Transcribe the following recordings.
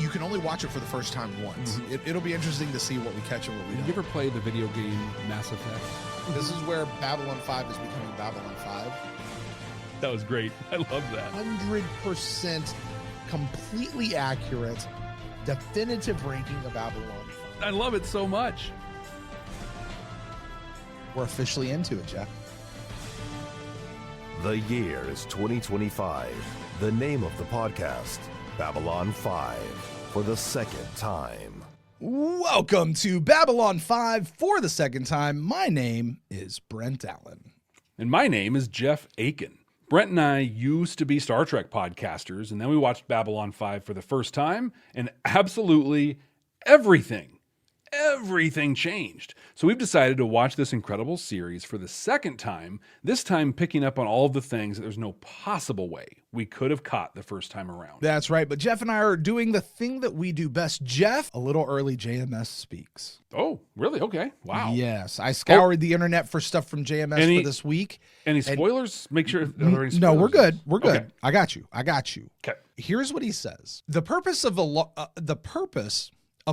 you can only watch it for the first time once. It'll be interesting to see what we catch and what we don't. Did you ever play the video game Mass Effect? This is where Babylon 5 is becoming Babylon 5. That was great. I love that. 100% completely accurate, definitive ranking of Babylon 5. I love it so much. We're officially into it, Jeff. The year is 2025. The name of the podcast, Babylon 5, for the second time. Welcome to Babylon 5 for the second time. My name is Brent Allen. And my name is Jeff Akin. Brent and I used to be Star Trek podcasters, and then we watched Babylon 5 for the first time, and absolutely everything changed. So we've decided to watch this incredible series for the second time, this time picking up on all of the things that there's no possible way we could have caught the first time around. That's right, but Jeff and I are doing the thing that we do best. Jeff, a little early JMS speaks. Oh, really? Okay. Wow. Yes, I scoured the internet for stuff from JMS for this week. Any spoilers? Make sure. No, we're good. We're good. Okay. I got you. Okay. Here's what he says: the purpose of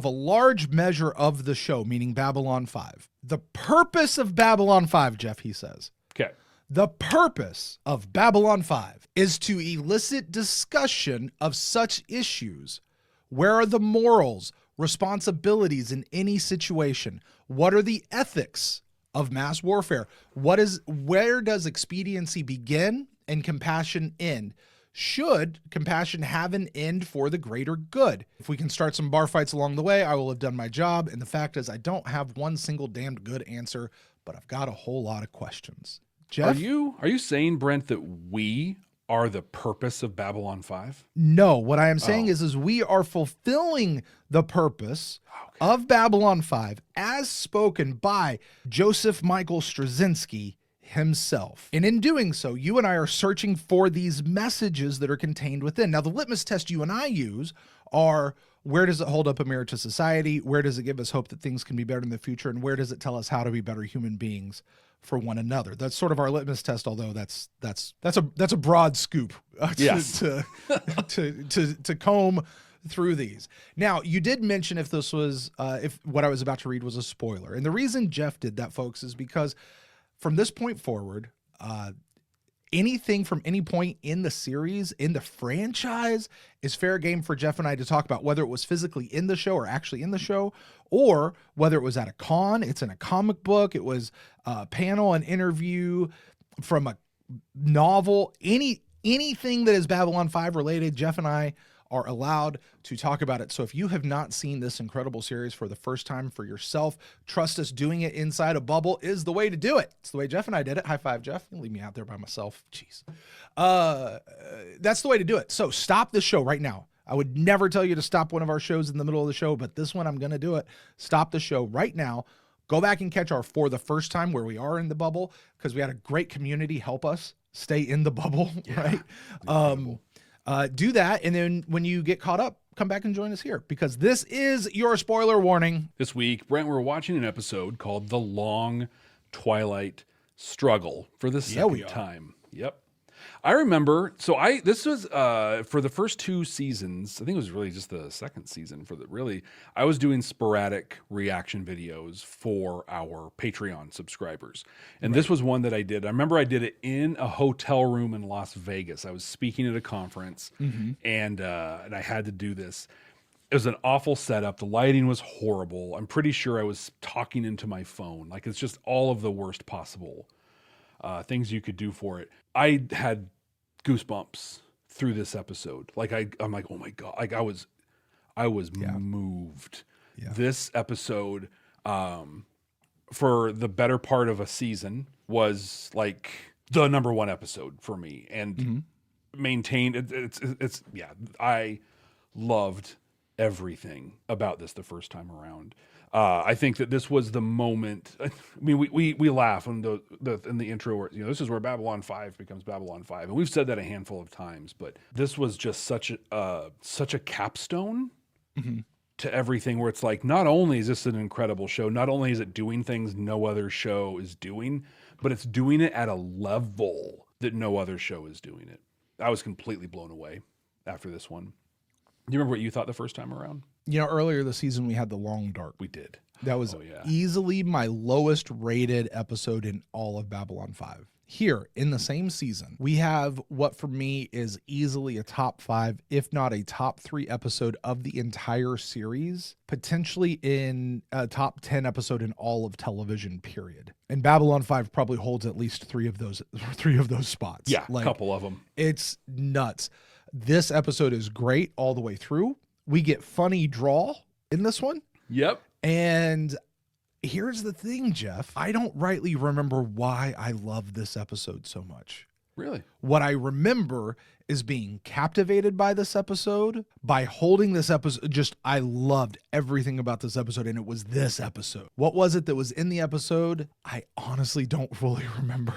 a large measure of the show, meaning Babylon 5. The purpose of Babylon 5, Jeff, he says. Okay. The purpose of Babylon 5 is to elicit discussion of such issues. Where are the morals, responsibilities in any situation? What are the ethics of mass warfare? Where does expediency begin and compassion end? Should compassion have an end for the greater good? If we can start some bar fights along the way, I will have done my job. And the fact is, I don't have one single damned good answer, but I've got a whole lot of questions. Jeff? Are you saying, Brent, that we are the purpose of Babylon 5? No, what I am saying is we are fulfilling the purpose of Babylon 5 as spoken by Joseph Michael Straczynski himself. And in doing so, you and I are searching for these messages that are contained within. Now, the litmus test you and I use are: where does it hold up a mirror to society? Where does it give us hope that things can be better in the future? And where does it tell us how to be better human beings for one another? That's sort of our litmus test, although that's a broad scoop to comb through these. Now, you did mention if this was if what I was about to read was a spoiler. And the reason Jeff did that, folks, is because from this point forward, anything from any point in the series, in the franchise, is fair game for Jeff and I to talk about, whether it was physically in the show or actually in the show, or whether it was at a con, it's in a comic book, it was a panel, an interview, from a novel, anything that is Babylon 5 related, Jeff and I are allowed to talk about it. So if you have not seen this incredible series for the first time for yourself, trust us, doing it inside a bubble is the way to do it. It's the way Jeff and I did it. High five, Jeff. You leave me out there by myself. Jeez. That's the way to do it. So stop this show right now. I would never tell you to stop one of our shows in the middle of the show, but this one, I'm going to do it. Stop the show right now. Go back and catch our For the First Time, where we are in the bubble, because we had a great community help us stay in the bubble, right? Do that, and then when you get caught up, come back and join us here, because this is your spoiler warning. This week, Brent, we're watching an episode called The Long Twilight Struggle for the second time. Yep. I remember, this was for the first two seasons. I think it was really just the second season I was doing sporadic reaction videos for our Patreon subscribers. And this was one that I did. I remember I did it in a hotel room in Las Vegas. I was speaking at a conference and I had to do this. It was an awful setup. The lighting was horrible. I'm pretty sure I was talking into my phone. Like, it's just all of the worst possible things you could do for it. I had goosebumps through this episode. Like, I'm like, oh my God. Like, I was moved. Yeah. This episode, for the better part of a season, was like the number one episode for me, and maintained it's I loved everything about this the first time around. I think that this was the moment. I mean, we laugh in the intro where, this is where Babylon 5 becomes Babylon 5, and we've said that a handful of times. But this was just such a capstone to everything. Where it's like, not only is this an incredible show, not only is it doing things no other show is doing, but it's doing it at a level that no other show is doing it. I was completely blown away after this one. you remember what you thought the first time around? Earlier this season, we had the Long Dark. We did. That was easily my lowest rated episode in all of Babylon 5. Here, in the same season, we have what for me is easily a top 5, if not a top 3 episode of the entire series, potentially in a top 10 episode in all of television, period. And Babylon 5 probably holds at least 3 of those spots. Yeah, a couple of them. It's nuts. This episode is great all the way through. We get funny draw in this one. Yep. And here's the thing, Jeff. I don't rightly remember why I love this episode so much. Really? What I remember is being captivated by this episode, by holding this episode. I loved everything about this episode, and it was this episode. What was it that was in the episode? I honestly don't fully remember.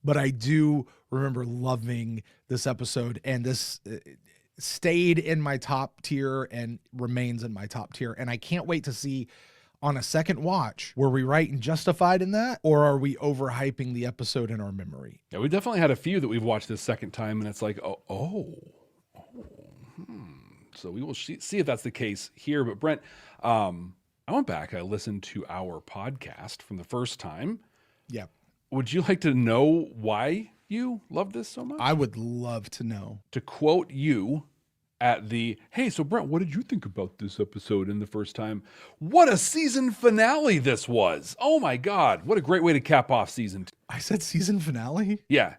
But I do remember loving this episode, and this stayed in my top tier and remains in my top tier. And I can't wait to see on a second watch, were we right and justified in that, or are we overhyping the episode in our memory? Yeah, we definitely had a few that we've watched this second time, and it's like, So we will see if that's the case here. But Brent, I went back, I listened to our podcast from the first time. Yeah. Would you like to know why you love this so much? I would love to know. To quote you at the, hey, so Brent, what did you think about this episode in the first time? What a season finale this was. Oh my God. What a great way to cap off season 2. I said season finale? Yeah.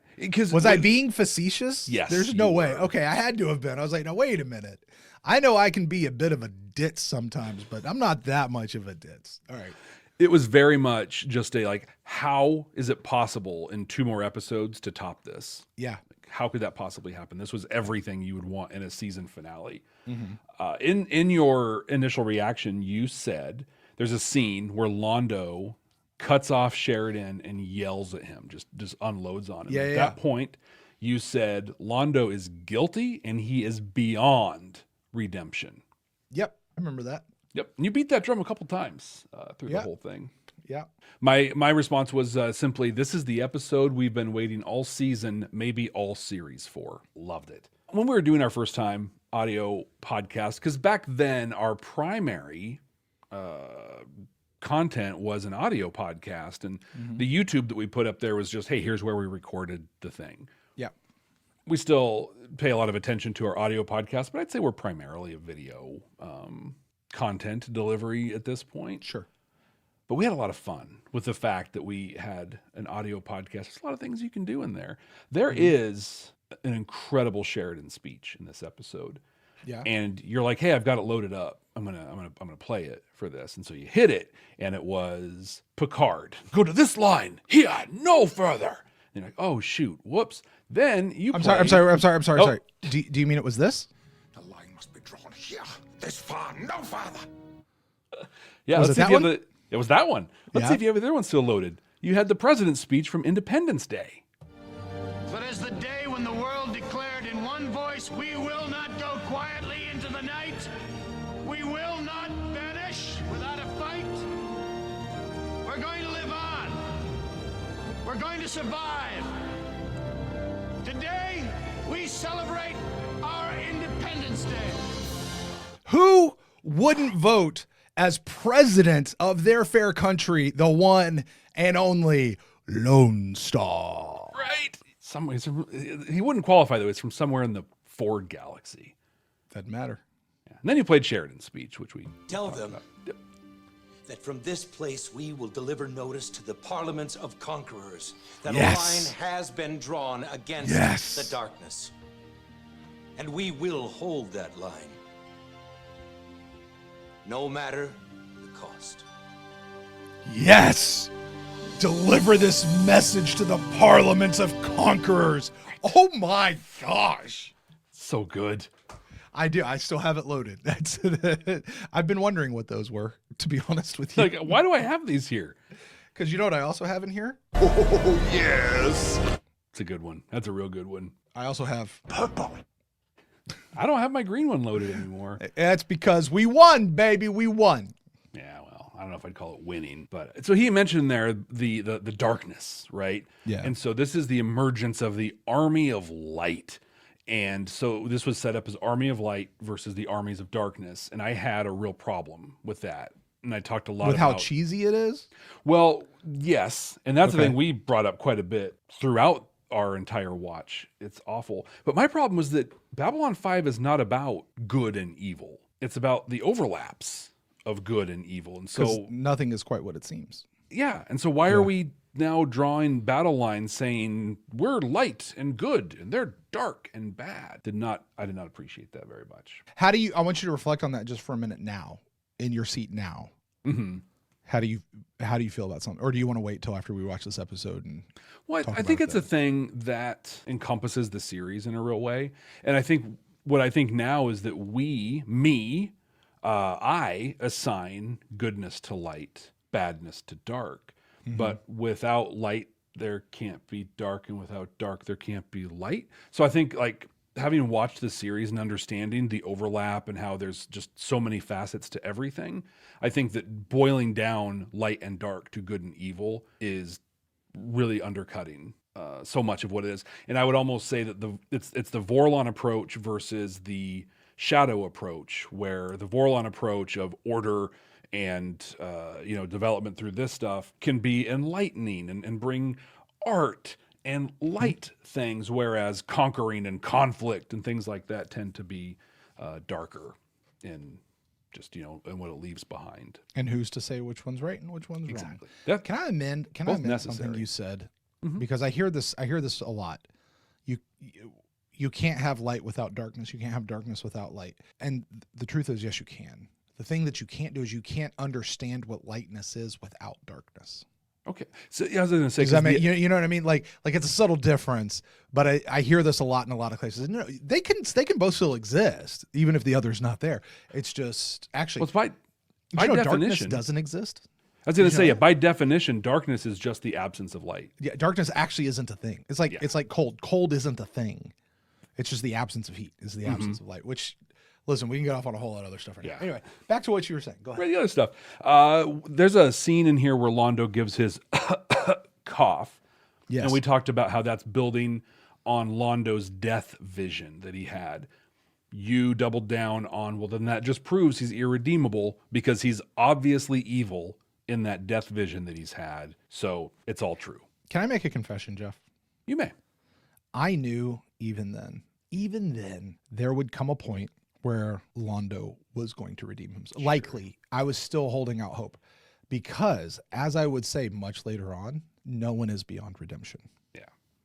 Was I being facetious? Yes. There's no way. Okay, I had to have been. I was like, no, wait a minute. I know I can be a bit of a ditz sometimes, but I'm not that much of a ditz. All right. It was very much just how is it possible in 2 more episodes to top this? Yeah. How could that possibly happen? This was everything you would want in a season finale. Mm-hmm. In your initial reaction, you said there's a scene where Londo cuts off Sheridan and yells at him, just unloads on him. At that point, you said Londo is guilty and he is beyond redemption. Yep, I remember that. Yep, and you beat that drum a couple times through the whole thing. Yeah. My response was simply, this is the episode we've been waiting all season, maybe all series for. Loved it. When we were doing our first time audio podcast, because back then our primary content was an audio podcast, and the YouTube that we put up there was just, hey, here's where we recorded the thing. Yeah. We still pay a lot of attention to our audio podcast, but I'd say we're primarily a video content delivery at this point. Sure. But we had a lot of fun with the fact that we had an audio podcast. There's a lot of things you can do in there. There is an incredible Sheridan speech in this episode. Yeah. And you're like, hey, I've got it loaded up. I'm gonna play it for this. And so you hit it, and it was Picard. Go to this line. Here, no further. And you're like, oh shoot, whoops. Then you I'm sorry. Do you mean it was this? The line must be drawn here. This far, no farther. Yeah, was let's it see that if you have one? It was that one. Let's see if you have the other one still loaded. You had the president's speech from Independence Day. But as the day when the world declared in one voice, we will not go quietly into the night. We will not vanish without a fight. We're going to live on. We're going to survive. Today, we celebrate our Independence Day. Who wouldn't vote as president of their fair country, the one and only Lone Star? Right. He wouldn't qualify, though. It's from somewhere in the Ford galaxy. Doesn't matter. Yeah. And then you played Sheridan's speech, which we tell them that from this place we will deliver notice to the parliaments of conquerors that a line has been drawn against the darkness. And we will hold that line, no matter the cost. Yes! Deliver this message to the parliaments of conquerors. Oh my gosh. So good. I do. I still have it loaded. I've been wondering what those were, to be honest with you. Like, why do I have these here? Because you know what I also have in here? Oh, yes. It's a good one. That's a real good one. I also have purple. I don't have my green one loaded anymore. That's because we won, baby. We won. Yeah, well, I don't know if I'd call it winning, but so he mentioned there the darkness, right? Yeah. And so this is the emergence of the army of light. And so this was set up as Army of Light versus the Armies of Darkness. And I had a real problem with that. And I talked a lot with about how cheesy it is. Well, yes. And that's the thing we brought up quite a bit throughout our entire watch. It's awful. But my problem was that Babylon 5 is not about good and evil. It's about the overlaps of good and evil. And so nothing is quite what it seems. Yeah. And so why are we now drawing battle lines saying we're light and good and they're dark and bad? I did not appreciate that very much. I want you to reflect on that just for a minute now, in your seat now. Mm-hmm. How do you feel about something? Or do you want to wait till after we watch this episode? And I think it's a thing that encompasses the series in a real way. And I think what I think now is that I assign goodness to light, badness to dark. Mm-hmm. But without light, there can't be dark, and without dark, there can't be light. So I think, like, having watched the series and understanding the overlap and how there's just so many facets to everything, I think that boiling down light and dark to good and evil is really undercutting so much of what it is. And I would almost say that it's the Vorlon approach versus the Shadow approach, where the Vorlon approach of order and development through this stuff can be enlightening and bring art and light things, whereas conquering and conflict and things like that tend to be darker in just, in what it leaves behind. And who's to say which one's right and which one's wrong? That, can I amend something you said? Mm-hmm. Because I hear this a lot. You can't have light without darkness. You can't have darkness without light. And the truth is, yes, you can. The thing that you can't do is you can't understand what lightness is without darkness. Okay. So I was going to say, you know what I mean? Like it's a subtle difference, but I hear this a lot in a lot of places. No, they can both still exist, even if the other's not there. It's just actually, by definition, darkness doesn't exist. I was going to say, by definition, darkness is just the absence of light. Yeah, darkness actually isn't a thing. It's like cold. Cold isn't a thing. It's just the absence of heat. Is the absence of light. Which, listen, we can get off on a whole lot of other stuff right now. Anyway, back to what you were saying. Go ahead. Right, the other stuff. There's a scene in here where Londo gives his cough. Yes. And we talked about how that's building on Londo's death vision that he had. You doubled down on, well, then that just proves he's irredeemable because he's obviously evil in that death vision that he's had. So it's all true. Can I make a confession, Jeff? You may. I knew even then, there would come a point where Londo was going to redeem himself. Sure. Likely, I was still holding out hope because, as I would say much later on, no one is beyond redemption. Yeah.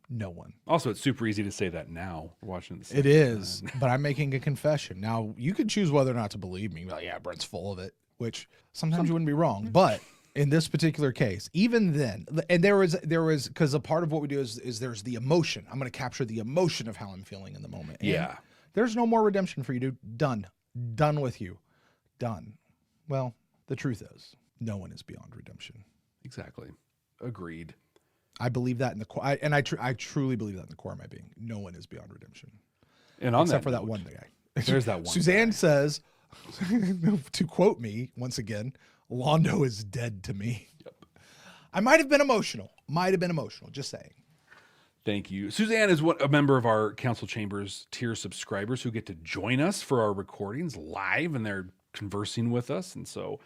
No one. Also, it's super easy to say that now, watching this. It is, but I'm making a confession. Now, you can choose whether or not to believe me. Well, yeah, Brent's full of it, which sometimes you wouldn't be wrong, but in this particular case, even then, and there was because a part of what we do is there's the emotion. I'm going to capture the emotion of how I'm feeling in the moment. And yeah. There's no more redemption for you, dude. Done with you. Done. Well, the truth is, no one is beyond redemption. Exactly. Agreed. I believe that in the core, and I truly believe that in the core of my being. No one is beyond redemption. And on except that for note, that one guy. There's that one. Suzanne says, to quote me once again, Londo is dead to me. Yep. I might have been emotional. Just saying. Thank you. Suzanne is a member of our Council Chambers tier subscribers who get to join us for our recordings live, and they're conversing with us. And so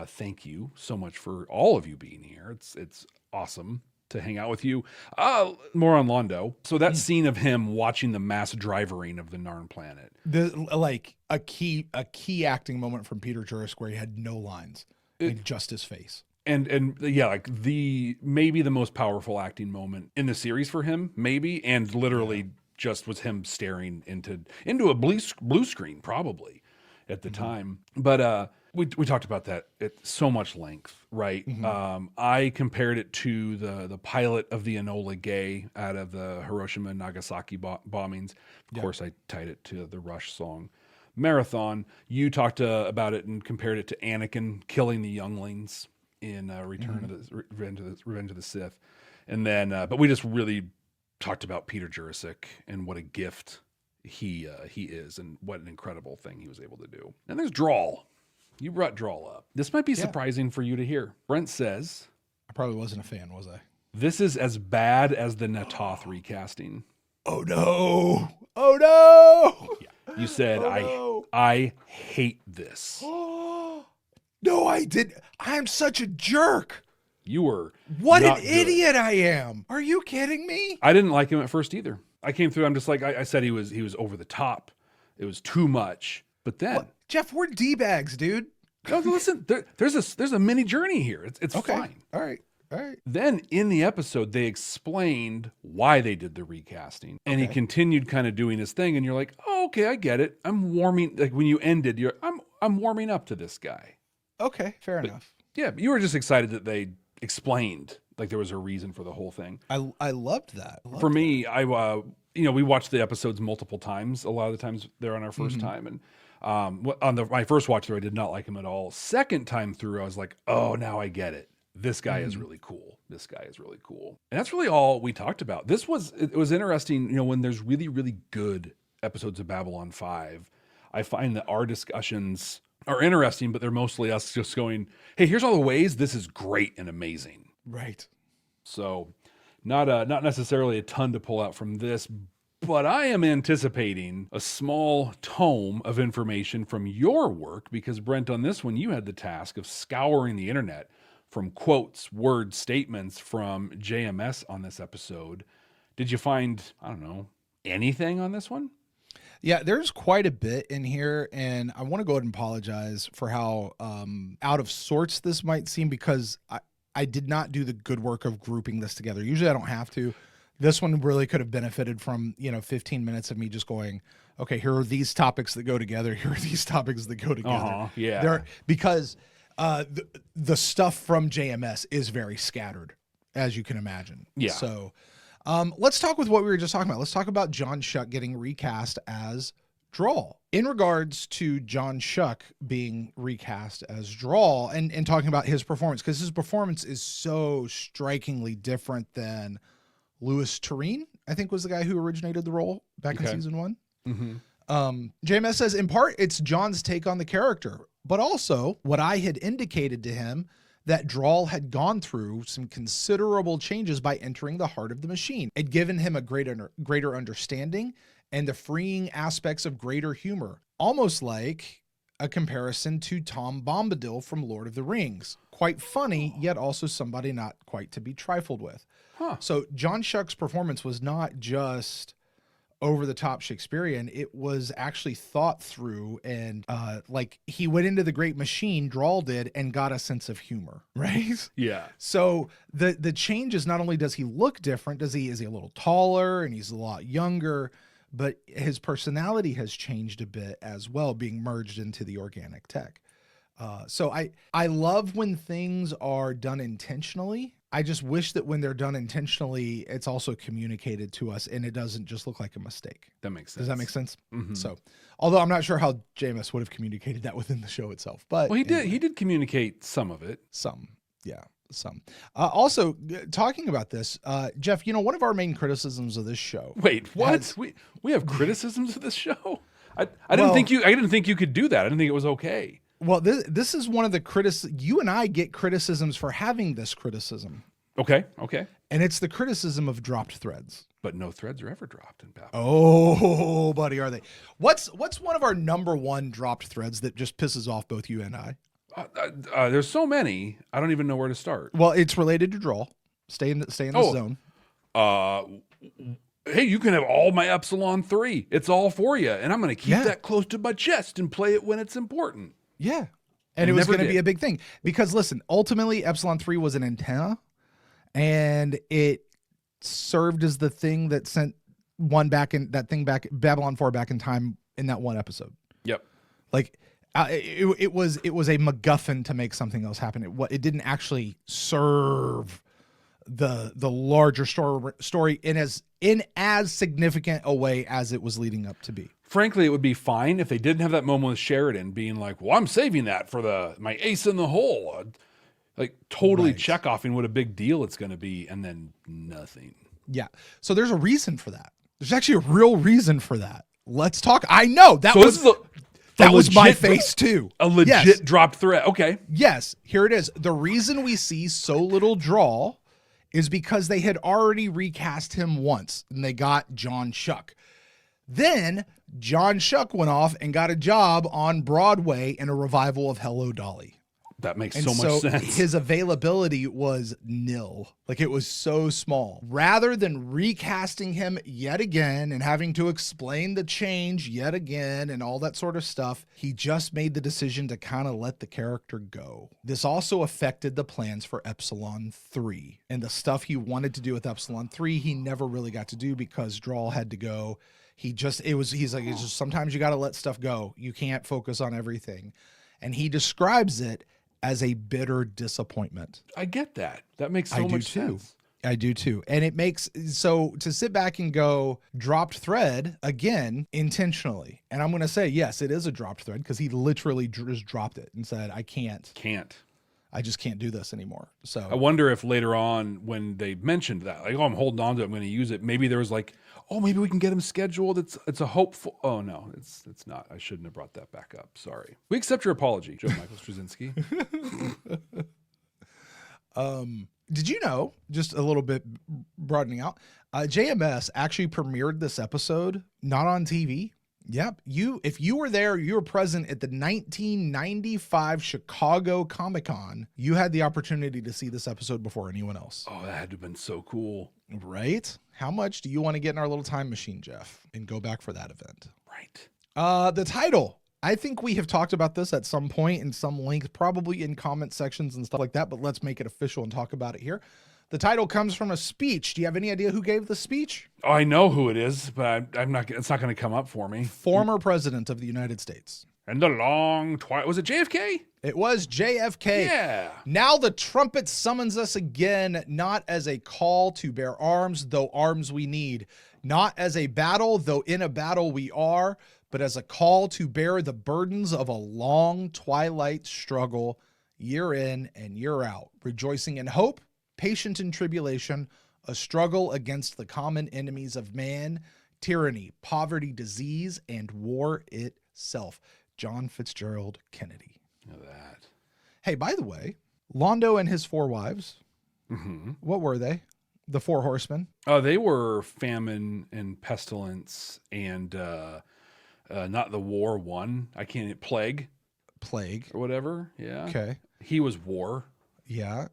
thank you so much for all of you being here. It's awesome to hang out with you. More on Londo. So that scene of him watching the mass drivering of the Narn planet. A key acting moment from Peter Jurist where he had no lines and just his face. And yeah, like maybe the most powerful acting moment in the series for him, maybe, and literally just was him staring into a blue screen probably at the time. But we talked about that at so much length, right? Mm-hmm. I compared it to the pilot of the Enola Gay out of the Hiroshima and Nagasaki bombings. Of course, I tied it to the Rush song Marathon. You talked about it and compared it to Anakin killing the younglings in Revenge of the Sith. And then, but we just really talked about Peter Jurisic and what a gift he is and what an incredible thing he was able to do. And there's Drawl. You brought Drawl up. This might be surprising for you to hear. Brent says, I probably wasn't a fan, was I? This is as bad as the Natoth recasting. oh no. Oh no. Yeah. You said, I hate this. No, I didn't. I'm such a jerk. You were What an not good. idiot I am. Are you kidding me? I didn't like him at first either. I came through, I'm just like, I said he was over the top. It was too much. But then... What? Jeff, we're D-bags, dude. No, listen, there's a mini journey here. It's Okay. fine. All right. Then in the episode, they explained why they did the recasting. And he continued kind of doing his thing. And you're like, oh, okay, I get it. I'm warming, like when you ended, I'm warming up to this guy. Okay, fair enough. Yeah, you were just excited that they explained, like there was a reason for the whole thing. I loved that. For me, we watched the episodes multiple times. A lot of the times they're on our first time. And on my first watch through, I did not like him at all. Second time through, I was like, oh, now I get it. This guy is really cool. This guy is really cool. And that's really all we talked about. It was interesting, when there's really, really good episodes of Babylon 5, I find that our discussions are interesting, but they're mostly us just going, hey, here's all the ways this is great and amazing. Right. So not necessarily a ton to pull out from this, but I am anticipating a small tome of information from your work because, Brent, on this one, you had the task of scouring the internet from quotes, words, statements from JMS on this episode. Did you find, I don't know, anything on this one? Yeah, there's quite a bit in here, and I want to go ahead and apologize for how out of sorts this might seem because I did not do the good work of grouping this together. Usually I don't have to. This one really could have benefited from, 15 minutes of me just going, okay, here are these topics that go together. Here are these topics that go together. Yeah. Because the stuff from JMS is very scattered, as you can imagine. Yeah. So let's talk with what we were just talking about. Let's talk about John Schuck getting recast as Drawl. In regards to John Schuck being recast as Drawl and talking about his performance, because his performance is so strikingly different than Louis Turenne, I think was the guy who originated the role back in season 1. Mm-hmm. JMS says, in part, it's John's take on the character, but also what I had indicated to him that Drawl had gone through some considerable changes by entering the heart of the machine. It had given him a greater understanding and the freeing aspects of greater humor, almost like a comparison to Tom Bombadil from Lord of the Rings. Quite funny, yet also somebody not quite to be trifled with. So John Schuck's performance was not just over-the-top Shakespearean. It was actually thought through, and like he went into the great machine, Drawl did, and got a sense of humor, right? Yeah. So the change is not only does he look different, is he a little taller and he's a lot younger, but his personality has changed a bit as well, being merged into the organic tech. So I love when things are done intentionally. I just wish that when they're done intentionally, it's also communicated to us and it doesn't just look like a mistake. That makes sense. Does that make sense? Mm-hmm. So, although I'm not sure how JMS would have communicated that within the show itself, but well, he did communicate some of it. Some. Also, talking about this, Jeff, one of our main criticisms of this show. Wait, what? We have criticisms of this show? I didn't think you could do that. I didn't think it was okay. Well, this is one of the you and I get criticisms for having this criticism. Okay. And it's the criticism of dropped threads. But no threads are ever dropped in Babylon. Oh, buddy, are they? What's one of our number one dropped threads that just pisses off both you and I? There's so many, I don't even know where to start. Well, it's related to Drawl. Stay in the zone. Hey, you can have all my Epsilon 3. It's all for you. And I'm going to keep that close to my chest and play it when it's important. Yeah. And it was going to be a big thing. Because listen, ultimately, Epsilon 3 was an antenna. And it served as the thing that sent Babylon 4 back in time in that one episode. Yep. Like, it was a MacGuffin to make something else happen. It didn't actually serve the larger story in as significant a way as it was leading up to be. Frankly, it would be fine if they didn't have that moment with Sheridan being like, well, I'm saving that for my ace in the hole. Like totally check-offing what a big deal it's going to be, and then nothing. Yeah. So there's a reason for that. There's actually a real reason for that. Let's talk. I know that was my face too. A legit dropped thread. Okay. Yes. Here it is. The reason we see so little Drawl is because they had already recast him once, and they got John Schuck. Then John Schuck went off and got a job on Broadway in a revival of Hello, Dolly. That makes so much sense. His availability was nil. Like, it was so small. Rather than recasting him yet again and having to explain the change yet again and all that sort of stuff, he just made the decision to kind of let the character go. This also affected the plans for Epsilon 3. And the stuff he wanted to do with Epsilon 3, he never really got to do because Drawl had to go. He's like, sometimes you got to let stuff go. You can't focus on everything. And he describes it as a bitter disappointment. I get that. That makes so much sense. I do too. And it makes, so to sit back and go dropped thread again, intentionally. And I'm going to say, yes, it is a dropped thread because he literally just dropped it and said, I just can't do this anymore. So I wonder if later on when they mentioned that, like, oh, I'm holding on to it, I'm going to use it. Maybe there was like, oh, maybe we can get him scheduled. It's a hopeful. Oh no, it's not. I shouldn't have brought that back up. Sorry. We accept your apology, Joe Michael Straczynski. Did you know, just a little bit broadening out, JMS actually premiered this episode, not on TV. Yep. If you were there, you were present at the 1995 Chicago Comic-Con, you had the opportunity to see this episode before anyone else. Oh, that had to have been so cool. Right? How much do you want to get in our little time machine, Jeff, and go back for that event? Right. The title. I think we have talked about this at some point in some length, probably in comment sections and stuff like that, but let's make it official and talk about it here. The title comes from a speech. Do you have any idea who gave the speech? Oh, I know who it is, but I'm not. It's not going to come up for me. Former president of the United States. And the long Twilight. Was it JFK? It was JFK. Yeah. Now the trumpet summons us again, not as a call to bear arms, though arms we need. Not as a battle, though in a battle we are, but as a call to bear the burdens of a long twilight struggle, year in and year out, rejoicing in hope, patient in tribulation, a struggle against the common enemies of man, tyranny, poverty, disease, and war itself. John Fitzgerald Kennedy. Know that. Hey, by the way, Londo and his 4 wives, what were they? The 4 horsemen? Oh, they were famine and pestilence and not the war one. I can't, plague or whatever. Yeah. Okay. He was war. Yeah.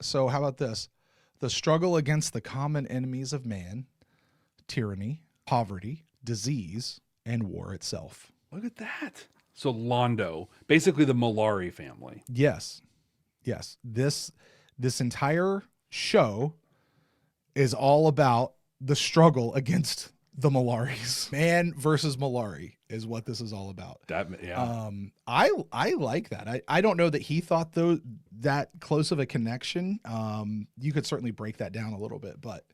So how about this? The struggle against the common enemies of man, tyranny, poverty, disease, and war itself. Look at that. So Londo, basically the Malari family. Yes. Yes. This entire show is all about the struggle against the Malaris. Man versus Malari is what this is all about. I like that. I don't know that he thought that close of a connection. You could certainly break that down a little bit, but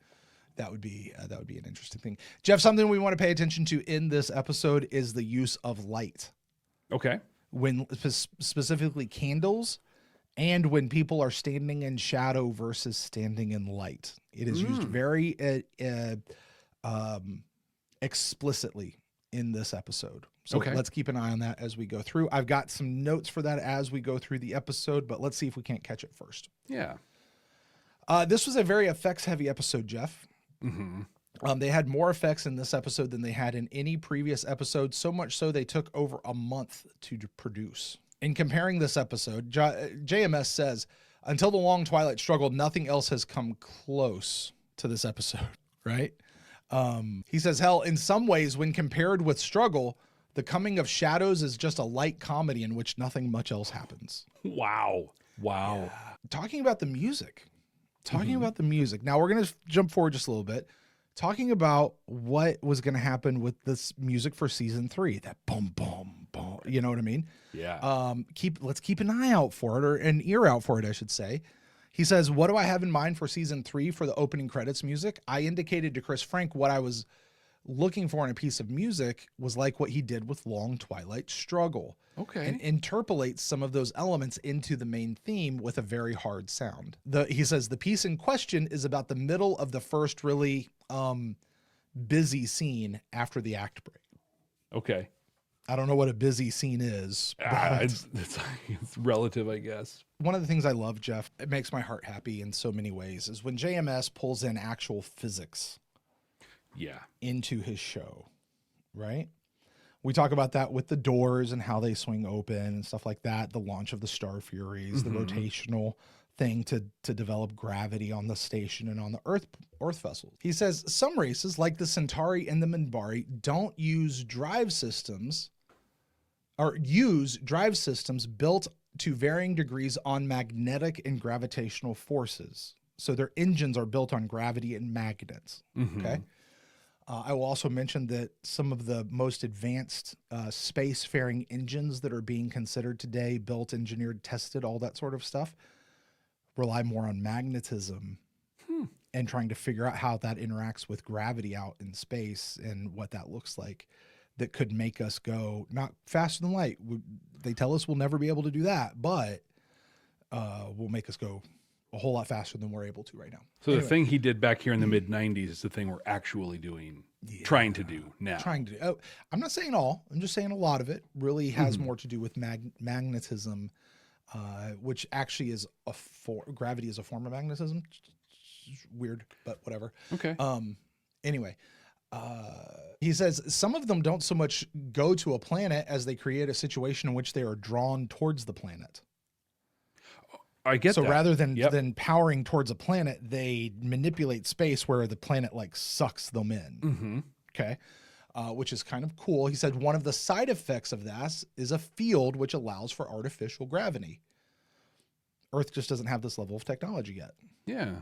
that would be an interesting thing. Jeff, something we want to pay attention to in this episode is the use of light. Okay. When specifically candles and when people are standing in shadow versus standing in light. It is used very explicitly in this episode. So let's keep an eye on that as we go through. I've got some notes for that as we go through the episode, but let's see if we can't catch it first. Yeah. This was a very effects-heavy episode, Jeff. They had more effects in this episode than they had in any previous episode, so much so they took over a month to produce. In comparing this episode, JMS says, until the long twilight struggle, nothing else has come close to this episode, right? He says, hell, in some ways, when compared with Struggle, the coming of shadows is just a light comedy in which nothing much else happens. Wow. Yeah. Talking about the music. Now we're going to jump forward just a little bit. Talking about what was going to happen with this music for season 3, that boom, boom, boom. You know what I mean? Yeah. Let's keep an eye out for it, or an ear out for it, I should say. He says, what do I have in mind for season 3 for the opening credits music? I indicated to Chris Frank what I was looking for in a piece of music was like what he did with Long Twilight Struggle. Okay. And interpolates some of those elements into the main theme with a very hard sound. He says the piece in question is about the middle of the first really busy scene after the act break. Okay. I don't know what a busy scene is. It's relative, I guess. One of the things I love, Jeff, it makes my heart happy in so many ways, is when JMS pulls in actual physics into his show, right? We talk about that with the doors and how they swing open and stuff like that, the launch of the Starfuries, the rotational thing to develop gravity on the station and on the Earth vessels. He says some races, like the Centauri and the Minbari, don't use drive systems built to varying degrees on magnetic and gravitational forces. So their engines are built on gravity and magnets. Okay. I will also mention that some of the most advanced spacefaring engines that are being considered today, built, engineered, tested, all that sort of stuff, rely more on magnetism and trying to figure out how that interacts with gravity out in space and what that looks like. That could make us go not faster than light. They tell us we'll never be able to do that, but will make us go a whole lot faster than we're able to right now. So anyway, the thing he did back here in the mid 90s is the thing we're actually doing, trying to do now. I'm not saying all. I'm just saying a lot of it really has more to do with magnetism, which actually is gravity is a form of magnetism. It's weird, but whatever. Okay. Anyway. He says some of them don't so much go to a planet as they create a situation in which they are drawn towards the planet. I get so that. Rather than powering towards a planet, they manipulate space where the planet like sucks them in. Okay. Which is kind of cool. He said one of the side effects of that is a field which allows for artificial gravity. Earth just doesn't have this level of technology yet. Yeah.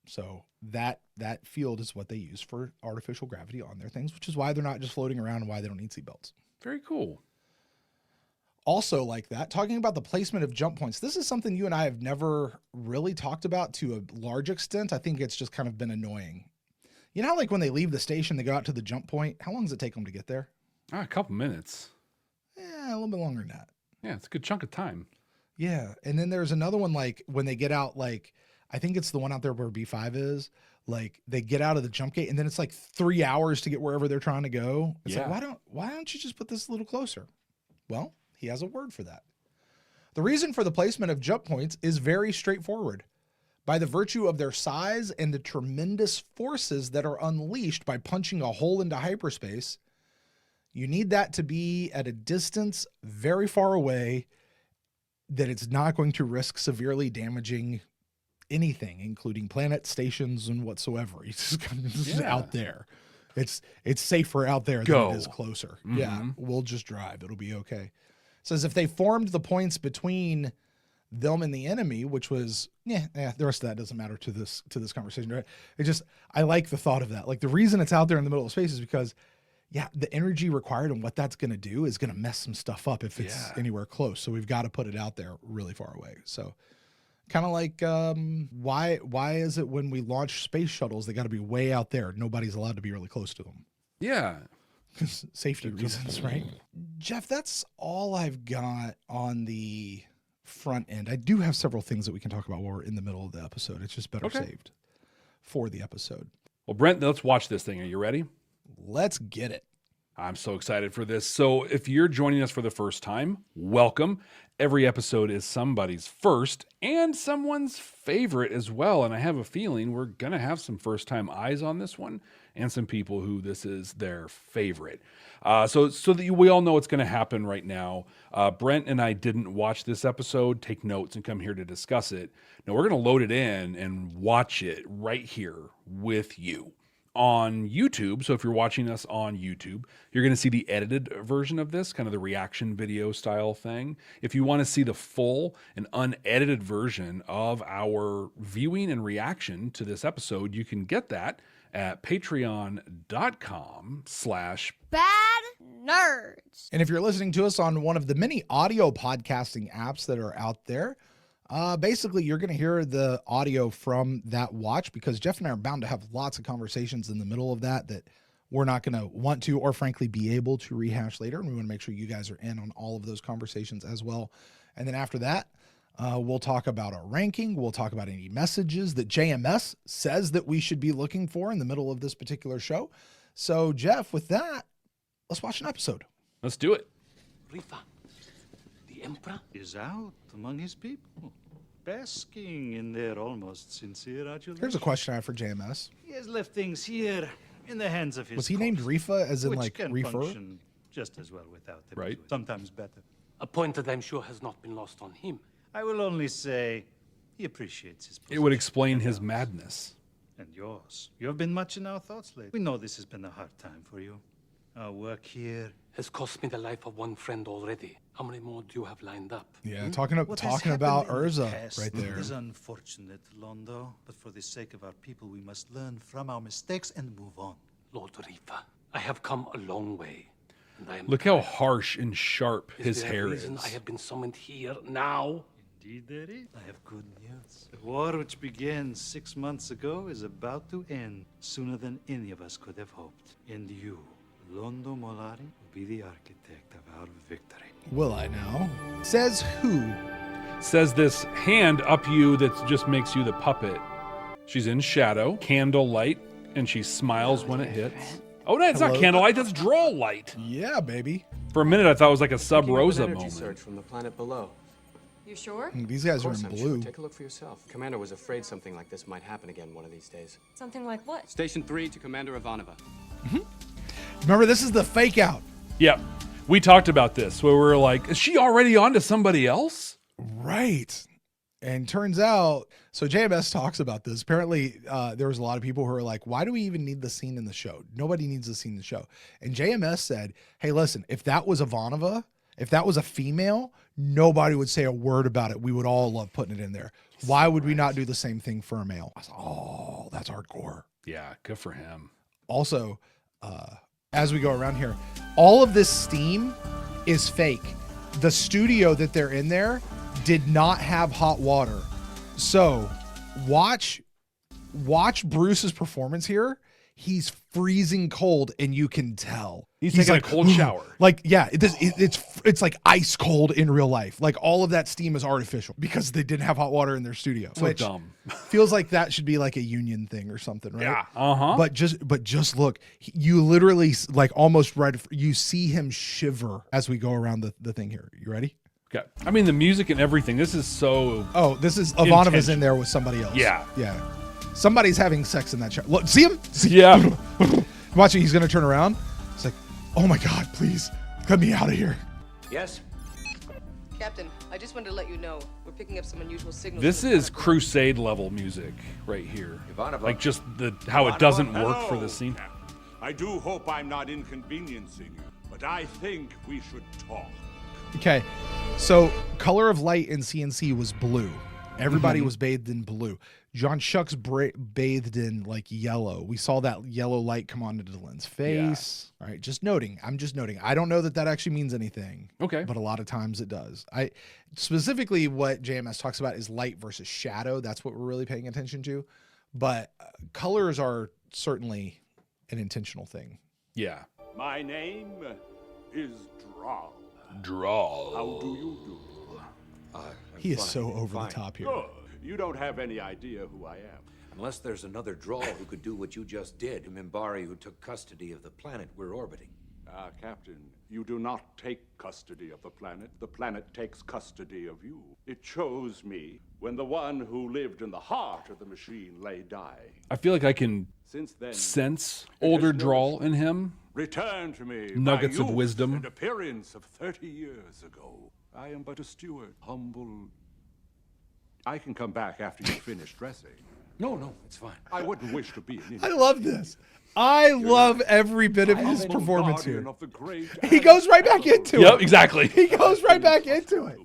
So that field is what they use for artificial gravity on their things, which is why they're not just floating around and why they don't need seatbelts. Very cool. Also like that, talking about the placement of jump points. This is something you and I have never really talked about to a large extent. I think it's just kind of been annoying. You know how like when they leave the station, they go out to the jump point. How long does it take them to get there? A couple minutes. Yeah, a little bit longer than that. Yeah, it's a good chunk of time. Yeah. And then there's another one, like when they get out, like, I think it's the one out there where B5 is, like they get out of the jump gate and then it's like 3 hours to get wherever they're trying to go. It's like, why don't you just put this a little closer? Well, he has a word for that. The reason for the placement of jump points is very straightforward. By the virtue of their size and the tremendous forces that are unleashed by punching a hole into hyperspace, you need that to be at a distance very far away that it's not going to risk severely damaging anything, including planet stations and whatsoever. It's just kind of out there. It's safer out there than it is closer. Yeah, we'll just drive. It'll be okay. It says if they formed the points between them and the enemy, which was the rest of that doesn't matter to this conversation, right? I like the thought of that. Like the reason it's out there in the middle of space is because the energy required and what that's going to do is going to mess some stuff up if it's anywhere close. So we've got to put it out there really far away. So kind of like why is it when we launch space shuttles, they got to be way out there? Nobody's allowed to be really close to them. Yeah. Safety reasons, right? Jeff, that's all I've got on the front end. I do have several things that we can talk about while we're in the middle of the episode. It's just better saved for the episode. Well, Brent, let's watch this thing. Are you ready? Let's get it. I'm so excited for this. So if you're joining us for the first time, welcome. Every episode is somebody's first and someone's favorite as well. And I have a feeling we're going to have some first-time eyes on this one and some people who this is their favorite. So that we all know what's going to happen right now. Brent and I didn't watch this episode, take notes, and come here to discuss it. Now we're going to load it in and watch it right here with you on YouTube. So if you're watching us on YouTube, you're going to see the edited version of this, kind of the reaction video style thing. If you want to see the full and unedited version of our viewing and reaction to this episode, you can get that at patreon.com/badnerds. And if you're listening to us on one of the many audio podcasting apps that are out there, basically you're going to hear the audio from that watch, because Jeff and I are bound to have lots of conversations in the middle of that we're not going to want to, or frankly be able to rehash later. And we want to make sure you guys are in on all of those conversations as well. And then after that, we'll talk about our ranking. We'll talk about any messages that JMS says that we should be looking for in the middle of this particular show. So Jeff, with that, let's watch an episode. Let's do it. Rifa, the Emperor is out among his people, basking in their almost sincere adulation. Here's a question I have for JMS. He has left things here in the hands of his Was he named Rifa as in which like can reefer? function just as well without them. Right. Sometimes better. A point that I'm sure has not been lost on him. I will only say he appreciates his position. It would explain his madness. And yours. You have been much in our thoughts lately. We know this has been a hard time for you. Our work here has cost me the life of one friend already. How many more do you have lined up? Yeah, talking about Urza right there. It is unfortunate, Londo, but for the sake of our people, we must learn from our mistakes and move on. Lord Rifa, I have come a long way. And I am Look how harsh and sharp his hair is. I have been summoned here now. Indeed there is. I have good news. The war which began 6 months ago is about to end sooner than any of us could have hoped. And you, Londo Mollari, will be the architect of our victory. Will I now? Says who? Says this hand up you that just makes you the puppet. She's in shadow, candlelight, and she smiles when it hits. Oh no, it's not candlelight, that's draw light. Yeah, baby. For a minute I thought it was like a Sub Rosa energy moment. surge from the planet below. You sure? These guys are in blue. Sure. Take a look for yourself. Commander was afraid something like this might happen again one of these days. Something like what? Station 3 to Commander Ivanova. Remember, this is the fake out. Yep. We talked about this where we were like, is she already on to somebody else? Right. And turns out, so JMS talks about this. Apparently, there was a lot of people who are like, why do we even need the scene in the show? Nobody needs the scene in the show. And JMS said, hey, listen, if that was Ivanova, if that was a female, nobody would say a word about it. We would all love putting it in there. Why would we not do the same thing for a male? I was like, oh, that's hardcore. Yeah, good for him. Also, as we go around here, all of this steam is fake. The studio that they're in there did not have hot water. So watch Bruce's performance here. He's freezing cold and you can tell. He's taking like, a cold shower. Like, yeah, it's like ice cold in real life. Like all of that steam is artificial because they didn't have hot water in their studio. So which dumb. Feels like that should be like a union thing or something, right? Yeah. Uh-huh. But just look, you literally like almost you see him shiver as we go around the thing here. You ready? Okay. I mean, the music and everything, this is so this is Ivanova's in there with somebody else. Yeah. Yeah. Somebody's having sex in that show. Look, see him? Yeah. Watching, he's going to turn around. It's like, oh my God, please, get me out of here. Yes? Captain, I just wanted to let you know we're picking up some unusual signals. This is Crusade level music right here. Ivanova. Like just how it doesn't work for the scene. I do hope I'm not inconveniencing you, but I think we should talk. Okay, so color of light in CNC was blue. Everybody was bathed in blue. John Shuck's bathed in like yellow. We saw that yellow light come onto Dylan's face. Yeah. All right, just noting. I'm just noting. I don't know that actually means anything. Okay. But a lot of times it does. Specifically what JMS talks about is light versus shadow. That's what we're really paying attention to. But colors are certainly an intentional thing. Yeah. My name is Draw. Draw. How do you do? He is so over the top here. Oh, you don't have any idea who I am. Unless there's another Draw who could do what you just did, Mimbari who took custody of the planet we're orbiting. Captain, you do not take custody of the planet takes custody of you. It chose me when the one who lived in the heart of the machine lay dying. I feel like I can Since then, sense older drawl in him. Return to me Nuggets my of youth wisdom. and appearance of 30 years ago. I am but a steward, humble. I can come back after you finish dressing. No, it's fine. I wouldn't wish to be an idiot. I love this. I love every bit of his performance here. Of the great He goes right back into it. Yep, exactly. He goes right back into it.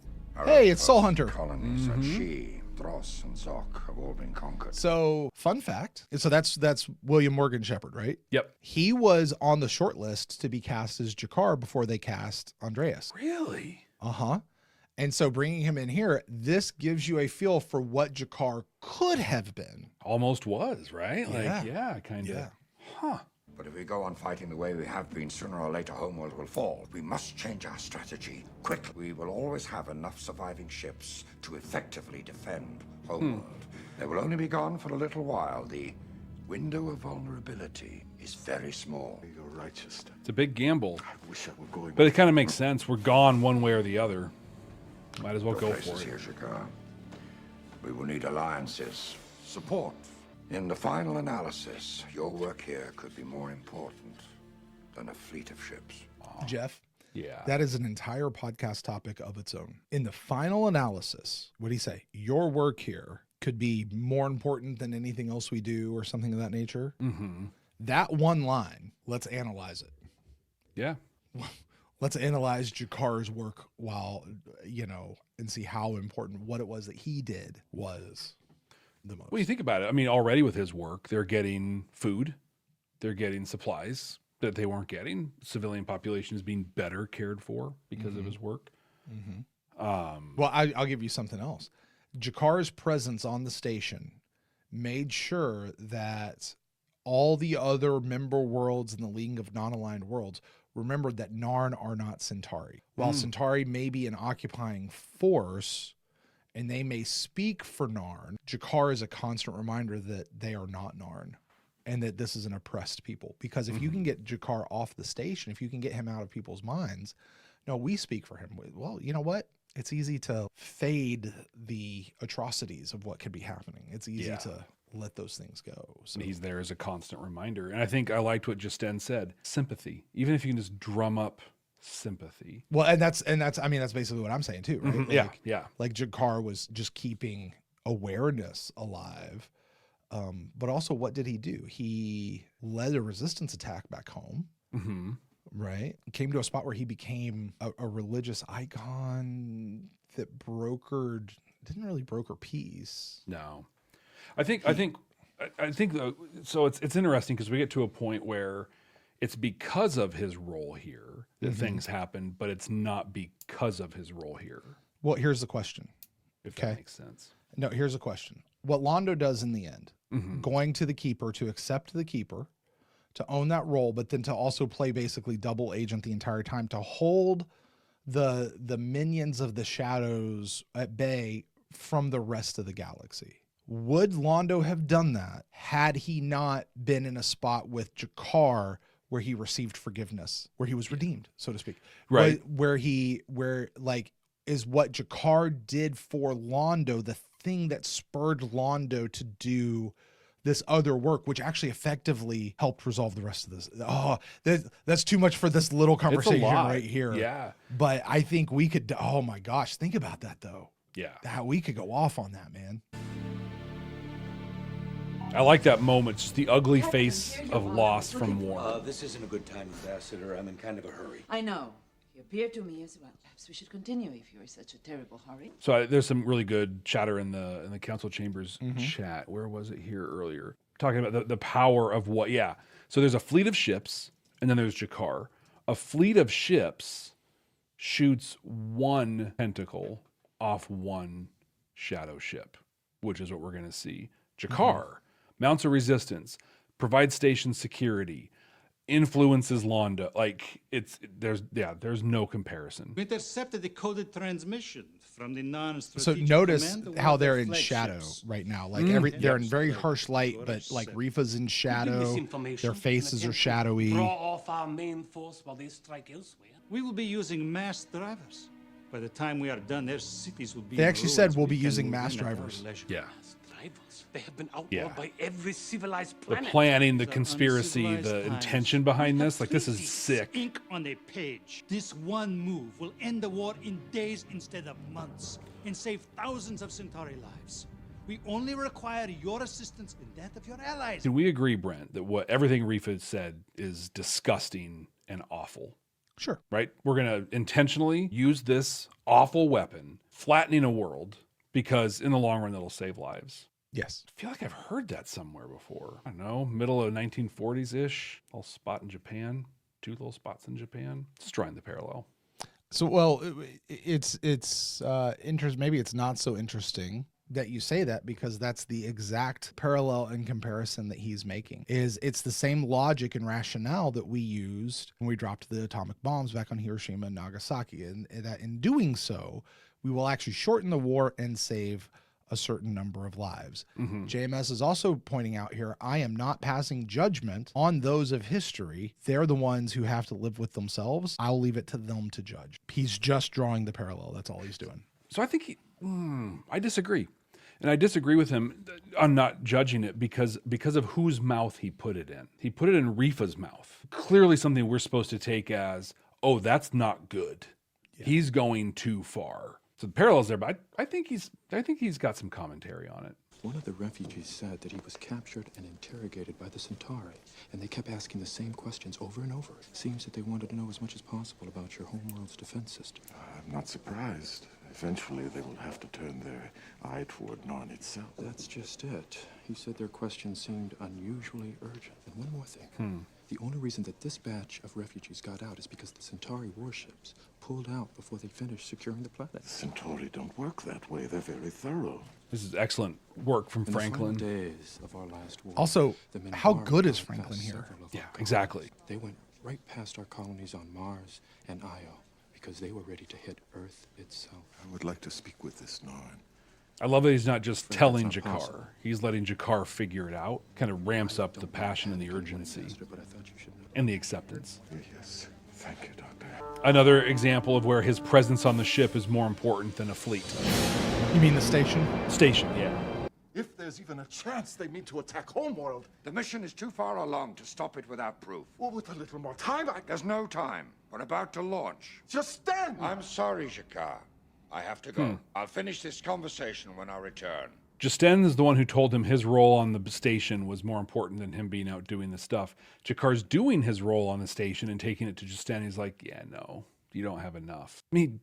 Hey, it's Soul Hunter. Colonies and She, Dross, and Zoc have all been conquered. So, fun fact. So that's William Morgan Shepherd, right? Yep. He was on the short list to be cast as Jakar before they cast Andreas. Really? Uh-huh. And so bringing him in here, this gives you a feel for what Jakar could have been. Almost was, right? Like, yeah, kind of. Yeah. Huh. But if we go on fighting the way we have been, sooner or later Homeworld will fall. We must change our strategy quickly. We will always have enough surviving ships to effectively defend Homeworld. They will only be gone for a little while. The window of vulnerability is very small. You're right, Chester. It's a big gamble. I wish I were going. But it kind of makes sense. We're gone one way or the other. Might as well Your go place for is it. here, Shakar. We will need alliances, support. In the final analysis, your work here could be more important than a fleet of ships. Jeff, yeah, that is an entire podcast topic of its own. In the final analysis, what do you say? Your work here could be more important than anything else we do or something of that nature. Mm-hmm. That one line, let's analyze it. Yeah. Let's analyze Jakar's work while, and see how important what it was that he did was the most. Well, you think about it. I mean, already with his work, they're getting food, they're getting supplies that they weren't getting. Civilian population is being better cared for because of his work. Mm-hmm. Well, I'll give you something else. Jakar's presence on the station made sure that all the other member worlds in the League of Non-Aligned Worlds remembered that Narn are not Centauri. While Centauri may be an occupying force and they may speak for Narn, Jakar is a constant reminder that they are not Narn and that this is an oppressed people. Because if you can get Jakar off the station, if you can get him out of people's minds, no, we speak for him. Well, you know what? It's easy to fade the atrocities of what could be happening. It's easy to let those things go. So he's there as a constant reminder. And I think I liked what Justen said. Sympathy. Even if you can just drum up sympathy. Well, and that's basically what I'm saying too, right? Mm-hmm. Like, yeah. Like Jakar was just keeping awareness alive. But also, what did he do? He led a resistance attack back home. Mm-hmm. Right? Came to a spot where he became a religious icon that didn't really broker peace. No. I think so it's interesting because we get to a point where it's because of his role here that things happen, but it's not because of his role here. Well, here's the question. If that makes sense. No, here's the question. What Londo does in the end, going to the Keeper, to accept the Keeper, to own that role, but then to also play basically double agent the entire time, to hold the minions of the shadows at bay from the rest of the galaxy. Would Londo have done that had he not been in a spot with Jakar where he received forgiveness, where he was redeemed, so to speak? Right. Where is what Jakar did for Londo the thing that spurred Londo to do this other work, which actually effectively helped resolve the rest of this. Oh, that's too much for this little conversation right here. Yeah. But I think we could, oh my gosh, think about that though. Yeah. How we could go off on that, man. I like that moment, just the ugly face of loss from war. This isn't a good time, Ambassador. I'm in kind of a hurry. I know. You appear to me as well. Perhaps we should continue if you're in such a terrible hurry. So there's some really good chatter in the council chambers chat. Where was it here earlier? Talking about the power of what? Yeah. So there's a fleet of ships, and then there's Jakar. A fleet of ships shoots one tentacle off one shadow ship, which is what we're going to see. Jakar mounts a resistance, provides station security, influences Londo. Like there's no comparison. We intercepted the coded transmission from the So notice how they're in shadow right now. Like they're in very harsh light, but like Rifa's in shadow. Their faces are shadowy. Draw off our main force while they strike elsewhere. We will be using mass drivers. By the time we are done, their cities will be. They actually said we'll be using mass drivers. Yeah. They have been outlawed by every civilized The planet. planning, the conspiracy, the intention behind this, like this is sick. Ink on a page. This one move will end the war in days instead of months and save thousands of Centauri lives. We only require your assistance and that of your allies. Can we agree, Brent, that everything Rifa said is disgusting and awful? Sure. Right? We're going to intentionally use this awful weapon, flattening a world, because in the long run, it'll save lives. Yes. I feel like I've heard that somewhere before. I don't know, middle of 1940s-ish, little spot in Japan, 2 little spots in Japan. Just drawing the parallel. So, well, it's interesting. Maybe it's not so interesting that you say that, because that's the exact parallel and comparison that he's making. It's the same logic and rationale that we used when we dropped the atomic bombs back on Hiroshima and Nagasaki, and that in doing so, we will actually shorten the war and save a certain number of lives. JMS is also pointing out here, I am not passing judgment on those of history. They're the ones who have to live with themselves. I'll leave it to them to judge. He's just drawing the parallel. That's all he's doing. So I think I disagree. And I disagree with him on not judging it because of whose mouth he put it in. He put it in Rifa's mouth. Clearly something we're supposed to take as, oh, that's not good. Yeah. He's going too far. So the parallel's there, but I think he's got some commentary on it. One of the refugees said that he was captured and interrogated by the Centauri, and they kept asking the same questions over and over. Seems that they wanted to know as much as possible about your homeworld's defense system. I'm not surprised. Eventually, they will have to turn their eye toward Narn itself. That's just it. He said their questions seemed unusually urgent. And one more thing. The only reason that this batch of refugees got out is because the Centauri warships pulled out before they finished securing the planet. The Centauri don't work that way. They're very thorough. This is excellent work from Franklin. In the final days of our last war, also, how good is Franklin here? Yeah, exactly. They went right past our colonies on Mars and Io because they were ready to hit Earth itself. I would like to speak with this Narn. I love that he's not just telling Jakar. He's letting Jakar figure it out. Kind of ramps up the passion and the urgency and the acceptance. Yes, thank you, Doctor. Another example of where his presence on the ship is more important than a fleet. You mean the station? Station, yeah. If there's even a chance they mean to attack Homeworld, the mission is too far along to stop it without proof. Well, with a little more time, There's no time. We're about to launch. Just then! I'm sorry, Jakar. I have to go. I'll finish this conversation when I return. Justen is the one who told him his role on the station was more important than him being out doing the stuff. Jakar's doing his role on the station and taking it to Justen. He's like, yeah, no, you don't have enough. I mean,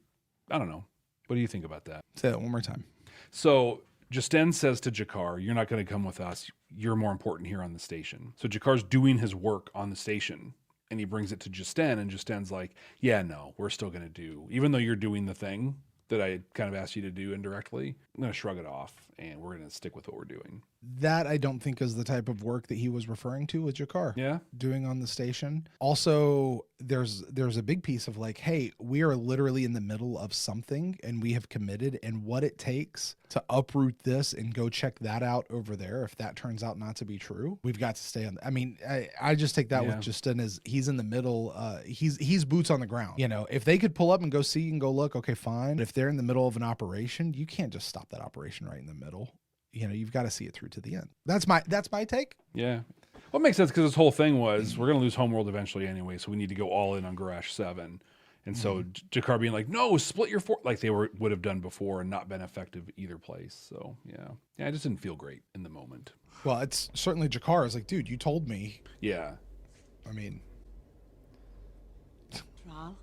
I don't know. What do you think about that? Say that one more time. So Justen says to Jakar, you're not going to come with us. You're more important here on the station. So Jakar's doing his work on the station. And he brings it to Justen, and Justen's like, yeah, no, we're still going to do, even though you're doing the thing that I kind of asked you to do indirectly, I'm going to shrug it off, and we're going to stick with what we're doing. That I don't think is the type of work that he was referring to with Jakar. Yeah. Doing on the station. Also, there's a big piece of like, hey, we are literally in the middle of something and we have committed, and what it takes to uproot this and go check that out over there. If that turns out not to be true, we've got to stay on. I mean, I just take that with Justen as he's in the middle. He's boots on the ground. You know, if they could pull up and go see and go look, okay, fine. But if they're in the middle of an operation, you can't just stop that operation right in the middle. You know, you've got to see it through to the end. That's my take. Yeah. Well, it makes sense because this whole thing was we're going to lose Homeworld eventually anyway, so we need to go all in on Garage 7. And so Jakar being like, no, split your force, like they would have done before and not been effective either place. So, yeah, I just didn't feel great in the moment. Well, it's certainly Jakar is like, dude, you told me. Yeah. I mean. Thrall,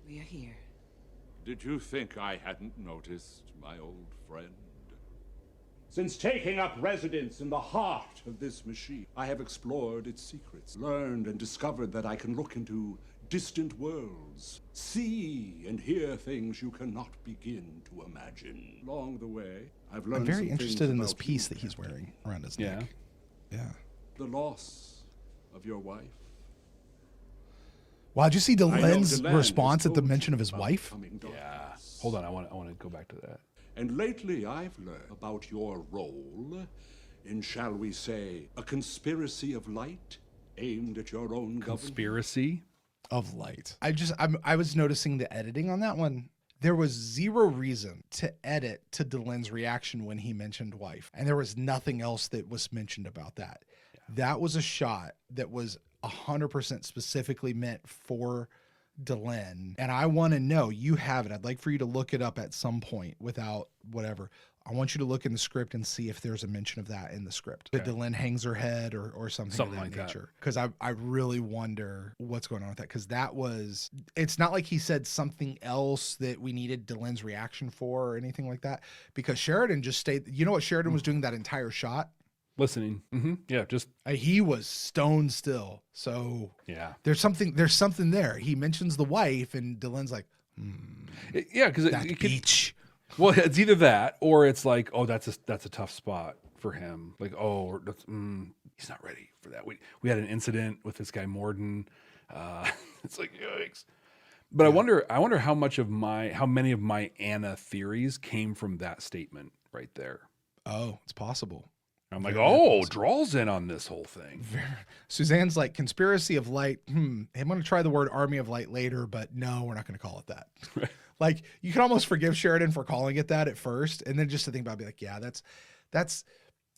we are here. Did you think I hadn't noticed, my old friend? Since taking up residence in the heart of this machine, I have explored its secrets, learned and discovered that I can look into distant worlds, see and hear things you cannot begin to imagine. Along the way, I've learned I'm very interested in this piece that he's wearing around his neck. Yeah. The loss of your wife. Wow, did you see Delen's response at the mention of his wife? Yeah. Hold on, I want to go back to that. And lately I've learned about your role in, shall we say, a conspiracy of light aimed at your own government. Conspiracy of light. I was noticing the editing on that one. There was zero reason to edit to Delen's reaction when he mentioned wife. And there was nothing else that was mentioned about that. Yeah. That was a shot that was 100% specifically meant for Delen. And I want to know, you have it. I'd like for you to look it up at some point without whatever. I want you to look in the script and see if there's a mention of that in the script. Okay. That Delen hangs her head or something of that like nature. Because I really wonder what's going on with that. Because it's not like he said something else that we needed Delen's reaction for or anything like that. Because Sheridan just stayed, you know what Sheridan was doing that entire shot? Listening. Yeah, just he was stone still. So yeah, there's something there. He mentions the wife, and Delen's like, yeah, because that beach. Well, it's either that or it's like, oh, that's a tough spot for him. Like, oh, he's not ready for that. We had an incident with this guy Morden. It's like, yikes. But I wonder how many of my Anna theories came from that statement right there. Oh, it's possible. I'm like, Drawl's in on this whole thing. Suzanne's like, conspiracy of light. I'm going to try the word army of light later, but no, we're not going to call it that. Like, you can almost forgive Sheridan for calling it that at first, and then just to think about it, be like, yeah, that's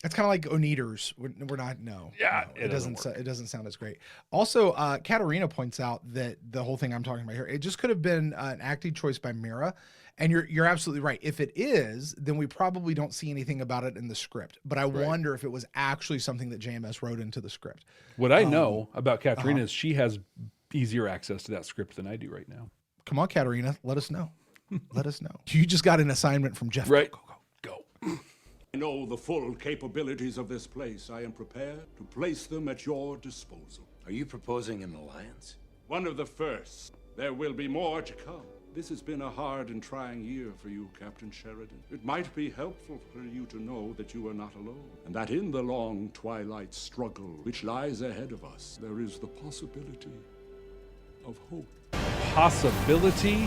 kind of like Oneaters. We're not, no. Yeah, no, it doesn't sound as great. Also, Katerina points out that the whole thing I'm talking about here, it just could have been an acting choice by Mira. And you're absolutely right. If it is, then we probably don't see anything about it in the script. But I wonder if it was actually something that JMS wrote into the script. What I know about Katerina is she has easier access to that script than I do right now. Come on, Katerina, let us know. Let us know. You just got an assignment from Jeff. Right. Go. I know the full capabilities of this place. I am prepared to place them at your disposal. Are you proposing an alliance? One of the first. There will be more to come. This has been a hard and trying year for you, Captain Sheridan. It might be helpful for you to know that you are not alone, and that in the long twilight struggle which lies ahead of us, there is the possibility of hope. Possibility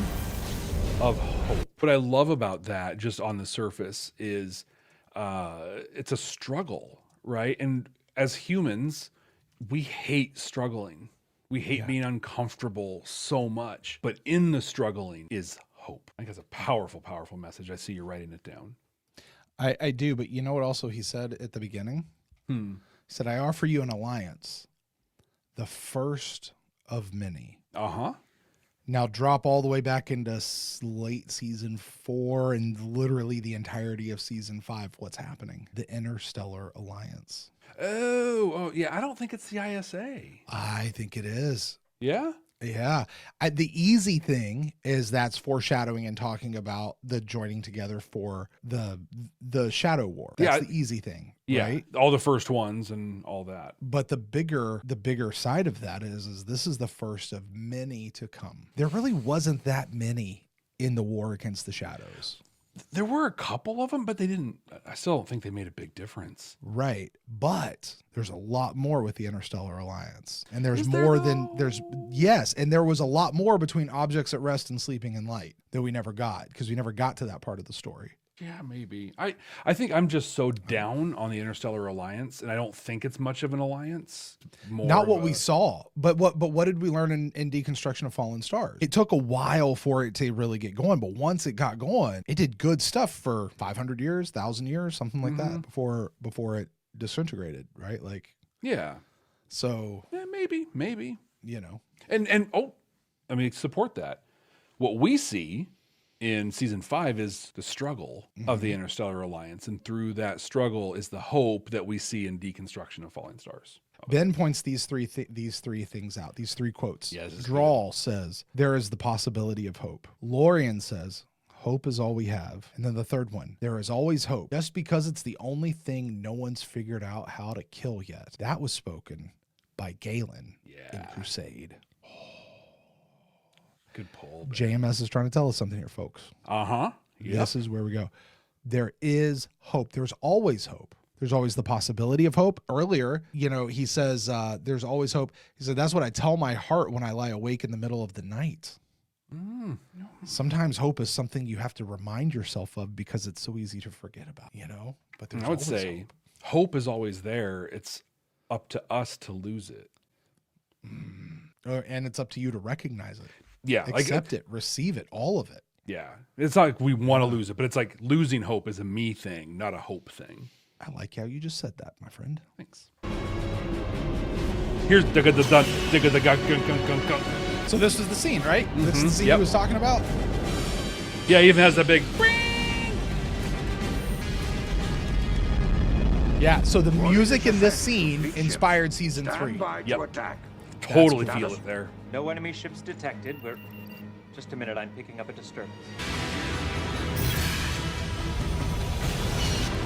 of hope. What I love about that, just on the surface, is it's a struggle, right? And as humans, we hate struggling. We hate being uncomfortable so much, but in the struggling is hope. I think that's a powerful, powerful message. I see you're writing it down. I do, but you know what also he said at the beginning? He said, I offer you an alliance, the first of many. Uh-huh. Now drop all the way back into late season 4 and literally the entirety of season 5. What's happening? The Interstellar Alliance. Oh, yeah. I don't think it's the ISA. I think it is. Yeah? Yeah. The easy thing is that's foreshadowing and talking about the joining together for the Shadow War. That's the easy thing. Yeah. Right? All the first ones and all that. But the bigger side of that is this is the first of many to come. There really wasn't that many in the war against the Shadows. There were a couple of them, but I still don't think they made a big difference. Right. But there's a lot more with the Interstellar Alliance. And there's and there was a lot more between Objects at Rest and Sleeping in Light that we never got because we never got to that part of the story. Yeah, maybe. I think I'm just so down on the Interstellar Alliance, and I don't think it's much of an alliance. Not what we saw, but what did we learn in Deconstruction of Fallen Stars? It took a while for it to really get going, but once it got going, it did good stuff for 500 years, 1,000 years, something like that before it disintegrated, right? Like, yeah. So yeah, maybe, you know, and I mean, support that. What we see in season 5 is the struggle of the Interstellar Alliance, and through that struggle is the hope that we see in Deconstruction of Falling Stars. Ben points these three things out, these 3 quotes. Yes, Drawl says, there is the possibility of hope. Lorien says, hope is all we have. And then the third one, there is always hope. Just because it's the only thing no one's figured out how to kill yet. That was spoken by Galen in Crusade. Good pull. JMS is trying to tell us something here, folks. Uh-huh. Yep. This is where we go. There is hope. There's always hope. There's always the possibility of hope. Earlier, he says, there's always hope. He said, that's what I tell my heart when I lie awake in the middle of the night. Sometimes hope is something you have to remind yourself of because it's so easy to forget about, But there's I would say hope is always there. It's up to us to lose it. And it's up to you to recognize it. Yeah. Accept it, receive it, all of it. Yeah. It's not like we want to lose it, but it's like losing hope is a me thing, not a hope thing. I like how you just said that, my friend. Thanks. Here's the So this was the scene, right? This is the scene he was talking about? Yeah, he even has that big... Yeah, so the music in this scene inspired season 3. Yep. Totally feel it there. No enemy ships detected. Just a minute, I'm picking up a disturbance.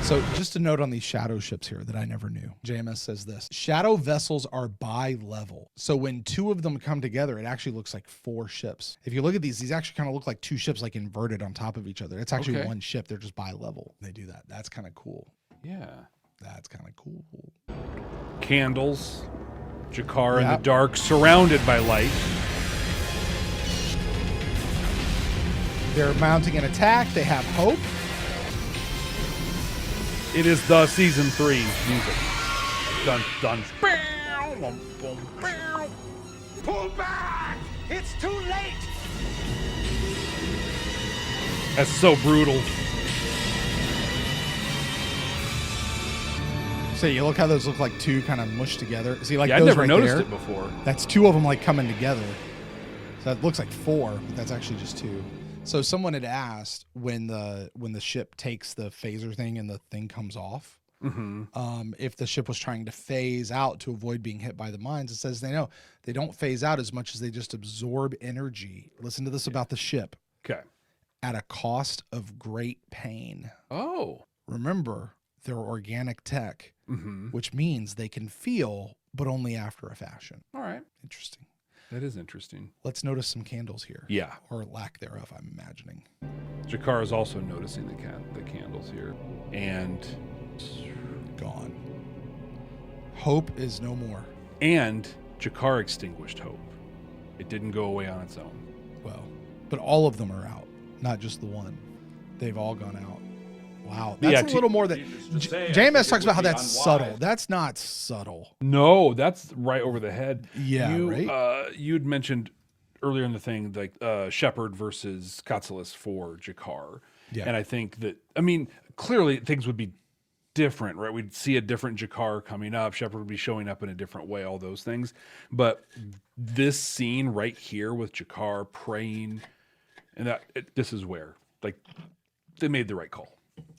So just a note on these shadow ships here that I never knew. JMS says this. Shadow vessels are bi-level. So when 2 of them come together, it actually looks like 4 ships. If you look at these actually kind of look like 2 ships like inverted on top of each other. It's actually one ship. They're just bi-level. They do that. That's kind of cool. Yeah. That's kind of cool. Candles. Jakar in the dark, surrounded by light. They're mounting an attack. They have hope. It is the season 3 music. Dun dun. Pull back! It's too late! That's so brutal. So you look how those look like two kind of mushed together. See, like I those never right noticed there? it before. That's 2 of them like coming together. So that looks like 4, but that's actually just 2. So someone had asked when the ship takes the phaser thing and the thing comes off, if the ship was trying to phase out to avoid being hit by the mines. It says they don't phase out as much as they just absorb energy. Listen to this about the ship. Okay. At a cost of great pain. Oh. Remember, they're organic tech, which means they can feel, but only after a fashion. All right. Interesting. That is interesting. Let's notice some candles here. Yeah. Or lack thereof, I'm imagining. Jakar is also noticing the candles here. And gone. Hope is no more. And Jakar extinguished hope. It didn't go away on its own. Well, but all of them are out, not just the one. They've all gone out. Wow. That's a little more than... JMS talks about how that's subtle. That's not subtle. No, that's right over the head. Yeah, right? You'd mentioned earlier in the thing, like Shepard versus Katsulis for Jakar. Yeah. And I think that, clearly things would be different, right? We'd see a different Jakar coming up. Shepard would be showing up in a different way, all those things. But this scene right here with Jakar praying, and this is where, they made the right call.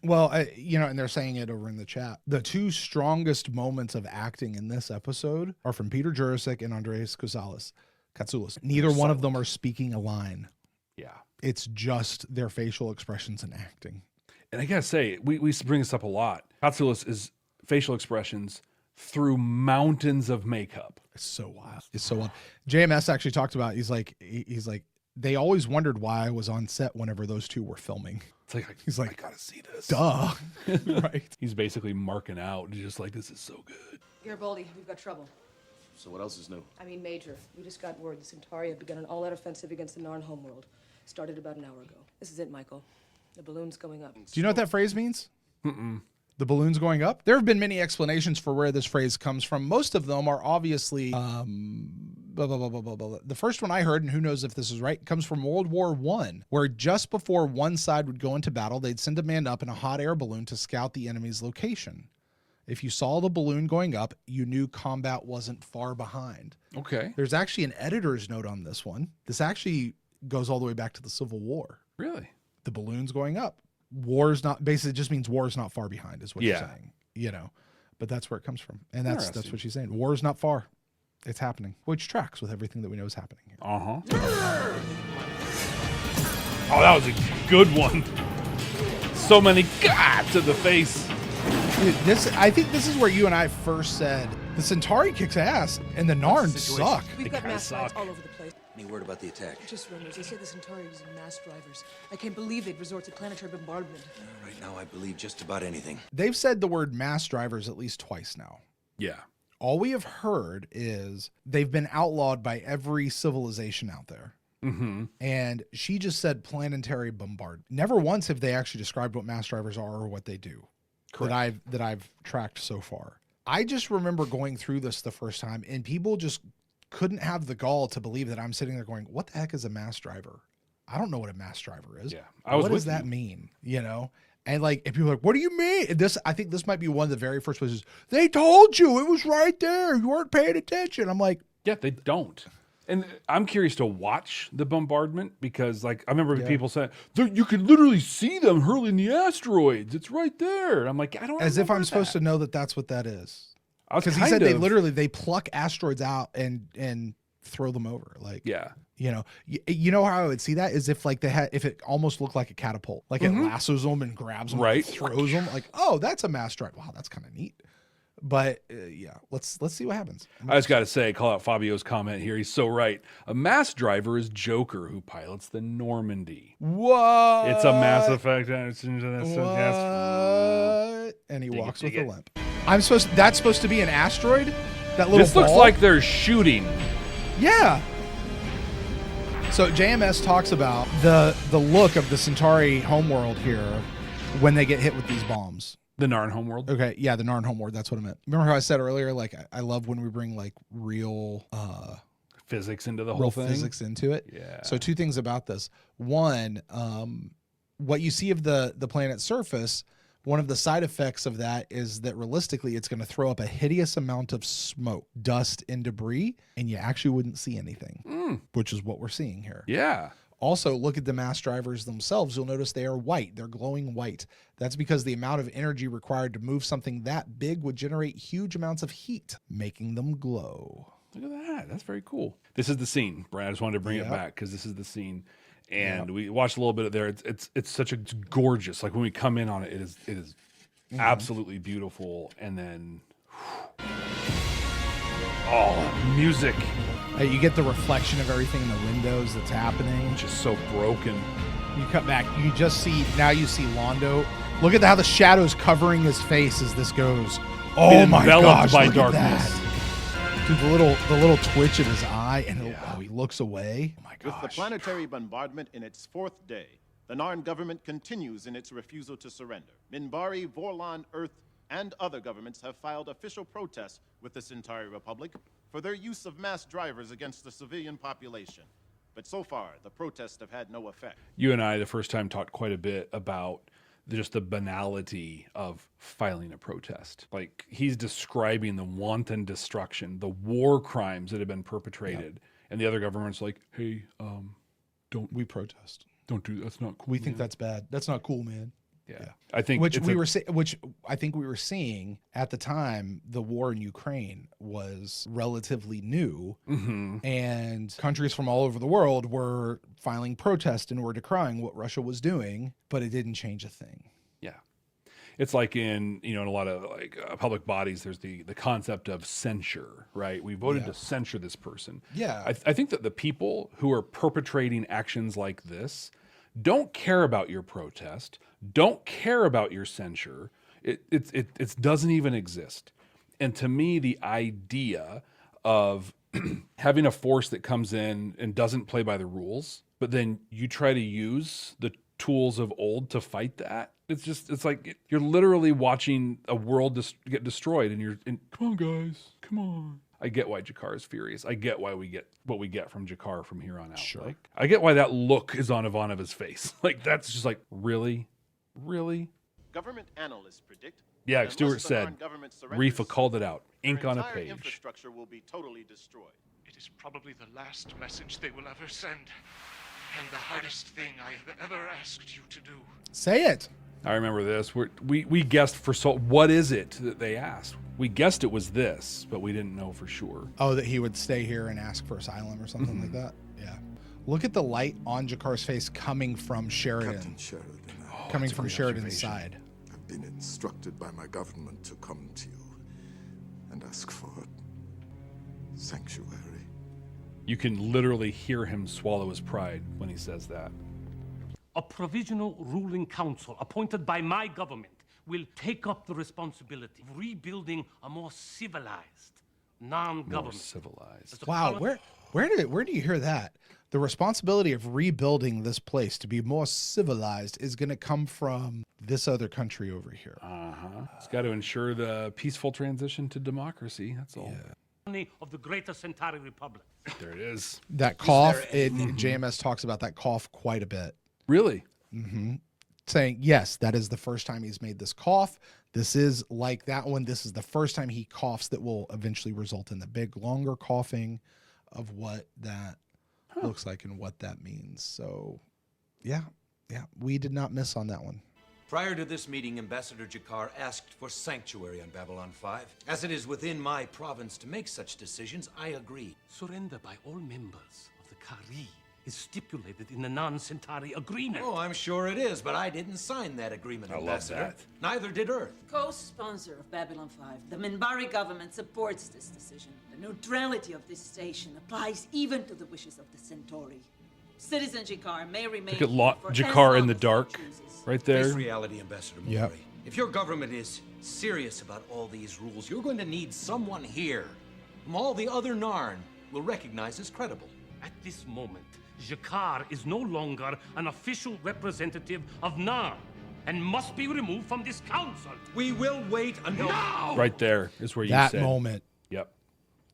Well, and they're saying it over in the chat. The 2 strongest moments of acting in this episode are from Peter Jurasik and Andreas Katsoulis. Neither one of them are speaking a line. Yeah. It's just their facial expressions and acting. And I gotta say, we bring this up a lot. Katsoulis is facial expressions through mountains of makeup. It's so wild. It's so wild. JMS actually talked about, he's like, they always wondered why I was on set whenever those 2 were filming. He's like, I gotta see this. Duh. Right. He's basically marking out. He's just like, this is so good. Garibaldi, we've got trouble. So what else is new? Major. We just got word the Centauri have begun an all-out offensive against the Narn homeworld. Started about an hour ago. This is it, Michael. The balloon's going up. Do you know what that phrase means? The balloon's going up? There have been many explanations for where this phrase comes from. Most of them are obviously... blah, blah, blah, blah, blah, blah. The first one I heard, and who knows if this is right, comes from World War I, where just before one side would go into battle, they'd send a man up in a hot air balloon to scout the enemy's location. If you saw the balloon going up, you knew combat wasn't far behind. Okay. There's actually an editor's note on this one. This actually goes all the way back to the Civil War. Really? The balloon's going up. War's not, basically it just means war's not far behind is what you're saying, but that's where it comes from. And that's what she's saying. War's not far. It's happening, which tracks with everything that we know is happening here. Oh, that was a good one. So many to the face. Dude, I think this is where you and I first said the Centauri kicks ass and the Narn suck. We've got mass riots all over the place. Any word about the attack? Just rumors. They say the Centauri are using mass drivers. I can't believe they'd resort to planetary bombardment. Right now, I believe just about anything. They've said the word mass drivers at least twice now. Yeah. All we have heard is they've been outlawed by every civilization out there. And she just said planetary bombardment. Never once have they actually described what mass drivers are or what they do. Correct. That I've tracked so far. I just remember going through this the first time, and people just couldn't have the gall to believe that I'm sitting there going, "What the heck is a mass driver? I don't know what a mass driver is. Yeah, what does that mean? And people are like, what do you mean? I think this might be one of the very first places. They told you it was right there. You weren't paying attention. I'm like, yeah, they don't. And I'm curious to watch the bombardment because, I remember people saying you can literally see them hurling the asteroids. It's right there. And I'm like, I don't. As if I'm supposed to know that that's what that is. Because he said they pluck asteroids out and throw them over. You know how I would see that is if if it almost looked like a catapult, it lassos them and grabs them, and throws them. Oh, that's a mass drive. Wow, that's kind of neat. But let's see what happens. I just got to say, call out Fabio's comment here. He's so right. A mass driver is Joker, who pilots the Normandy. What? It's a Mass Effect. What? And he walks with a limp. That's supposed to be an asteroid. That little. This looks like they're shooting. Yeah. So JMS talks about the look of the Centauri homeworld here when they get hit with these bombs. The Narn homeworld? Okay, yeah, the Narn homeworld. That's what I meant. Remember how I said earlier, like, I love when we bring, like, real... physics into the whole thing? Physics into it. Yeah. So 2 things about this. One, what you see of the planet's surface, one of the side effects of that is that realistically it's going to throw up a hideous amount of smoke, dust, and debris, and you actually wouldn't see anything, which is what we're seeing here. Yeah. Also, look at the mass drivers themselves. You'll notice they are white. They're glowing white. That's because the amount of energy required to move something that big would generate huge amounts of heat, making them glow. Look at that. That's very cool. This is the scene, Brent. I just wanted to bring it back because this is the scene. And we watched a little bit of there. It's such a gorgeous. Like when we come in on it, it is absolutely beautiful. And then, music. You get the reflection of everything in the windows that's happening, which is so broken. You cut back. You just see you see Londo. Look at how the shadow's covering his face as this goes. Oh my gosh! By look darkness. At that. Dude, the little twitch of his eye, and he looks away. Oh my gosh. With the planetary bombardment in its 4th day, the Narn government continues in its refusal to surrender. Minbari, Vorlon, Earth, and other governments have filed official protests with the Centauri Republic for their use of mass drivers against the civilian population. But so far, the protests have had no effect. You and I, the first time, talked quite a bit about just the banality of filing a protest. Like, he's describing the wanton destruction, the war crimes that have been perpetrated. And the other government's like, hey, we protest. Don't do that's not cool. We think that's bad. That's not cool, man. Yeah. I think which I think we were seeing at the time. The war in Ukraine was relatively new, and countries from all over the world were filing protests and were decrying what Russia was doing, but it didn't change a thing. Yeah, it's like in a lot of public bodies, there's the concept of censure, right? We voted to censure this person. Yeah, I think that the people who are perpetrating actions like this don't care about your protest, don't care about your censure. It doesn't even exist. And to me, the idea of having a force that comes in and doesn't play by the rules, but then you try to use the tools of old to fight that, it's like you're literally watching a world get destroyed, and come on, guys, come on. I get why Jakar is furious. I get why we get what we get from Jakar from here on out. Sure. Like, I get why that look is on Ivanova's face. Like, that's just like, really? Really? Government analysts predict. Yeah, Stewart said. Rifa called it out. Ink on a page. Infrastructure will be totally destroyed. It is probably the last message they will ever send, and the hardest thing I have ever asked you to do. Say it. I remember this. We guessed for what is it that they asked? We guessed it was this, but we didn't know for sure. Oh, that he would stay here and ask for asylum or something like that? Yeah. Look at the light on Jakar's face coming from Sheridan. Captain Sheridan. Coming from Sheridan's side. I've been instructed by my government to come to you and ask for sanctuary. You can literally hear him swallow his pride when he says that. A provisional ruling council appointed by my government will take up the responsibility of rebuilding a more civilized non-government. More civilized. Wow, where do you hear that? The responsibility of rebuilding this place to be more civilized is going to come from this other country over here. It's got to ensure the peaceful transition to democracy. That's all. Of the Greater Centauri Republic. There it is. That cough, JMS talks about that cough quite a bit. Really? Mm-hmm. Saying, yes, that is the first time he's made this cough. This is like that one. This is the first time he coughs that will eventually result in the big, longer coughing of what that looks like and what that means. So, yeah, we did not miss on that one. Prior to this meeting, Ambassador Jakar asked for sanctuary on Babylon 5. As it is within my province to make such decisions, I agreed. Surrender by all members of the Kari is stipulated in the non-Centauri agreement. Oh, I'm sure it is, but I didn't sign that agreement, Ambassador. Love that. Neither did Earth. Co-sponsor of Babylon 5, the Minbari government supports this decision. The neutrality of this station applies even to the wishes of the Centauri. Citizen Jakar may remain Look at Jakar in the dark, right there. Face reality, Ambassador Mulray. Yep. If your government is serious about all these rules, you're going to need someone here whom all the other Narn will recognize as credible. At this moment, Jakar is no longer an official representative of Narn and must be removed from this council. We will wait until... No! Right there is where you That said. moment. Yep.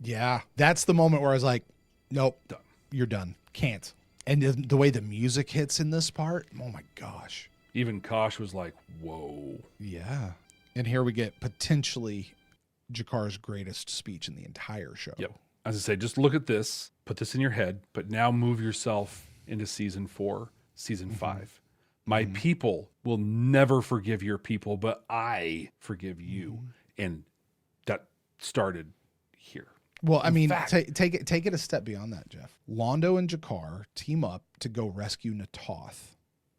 Yeah. That's the moment where I was like, nope, done. You're done. Can't. And the way the music hits in this part, oh my gosh. Even Kosh was like, whoa. Yeah. And here we get potentially Jakar's greatest speech in the entire show. Yep. As I say, just look at this, put this in your head, but now move yourself into season 4, season 5. My people will never forgive your people, but I forgive you. And that started here. Well, I mean, fact- take it a step beyond that, Jeff. Londo and Jakar team up to go rescue Natoth.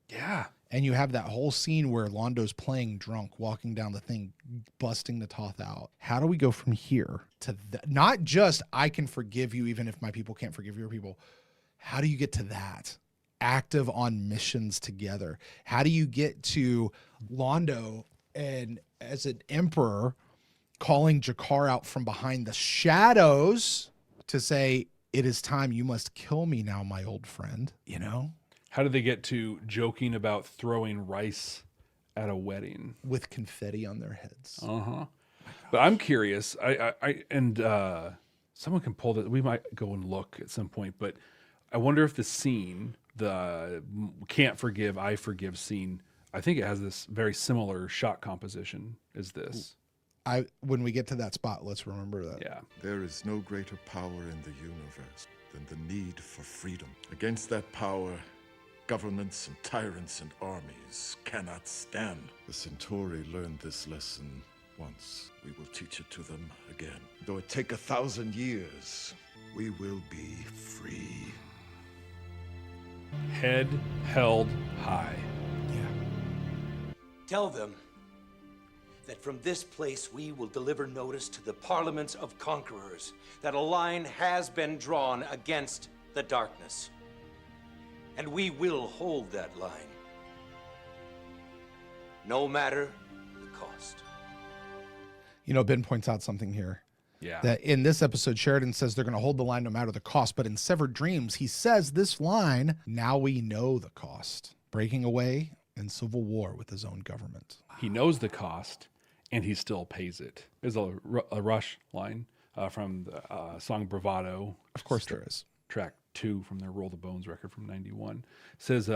Yeah. And you have that whole scene where Londo's playing drunk, walking down the thing, busting Natoth out. How do we go from here to that? Not just, I can forgive you even if my people can't forgive your people. How do you get to that? Active on missions together. How do you get to Londo and as an emperor calling Jakar out from behind the shadows to say, it is time, you must kill me now, my old friend, you know? How did they get to joking about throwing rice at a wedding? With confetti on their heads. Uh-huh. But I'm curious, someone can pull that, we might go and look at some point, but I wonder if the scene, the can't forgive, I forgive scene, I think it has this very similar shot composition as this. When we get to that spot, let's remember that. Yeah. There is no greater power in the universe than the need for freedom. Against that power, governments and tyrants and armies cannot stand. The Centauri learned this lesson once. We will teach it to them again. Though it take 1,000 years, we will be free. Head held high. Tell them that from this place we will deliver notice to the parliaments of conquerors that a line has been drawn against the darkness. And we will hold that line, no matter the cost. You know, Ben points out something here. Yeah. That in this episode, Sheridan says they're going to hold the line no matter the cost. But in Severed Dreams, he says this line, now we know the cost. Breaking away in civil war with his own government. He knows the cost, and he still pays it. There's a Rush line from the song Bravado. Of course there is. Track 2 from their Roll the Bones record from 91. Says,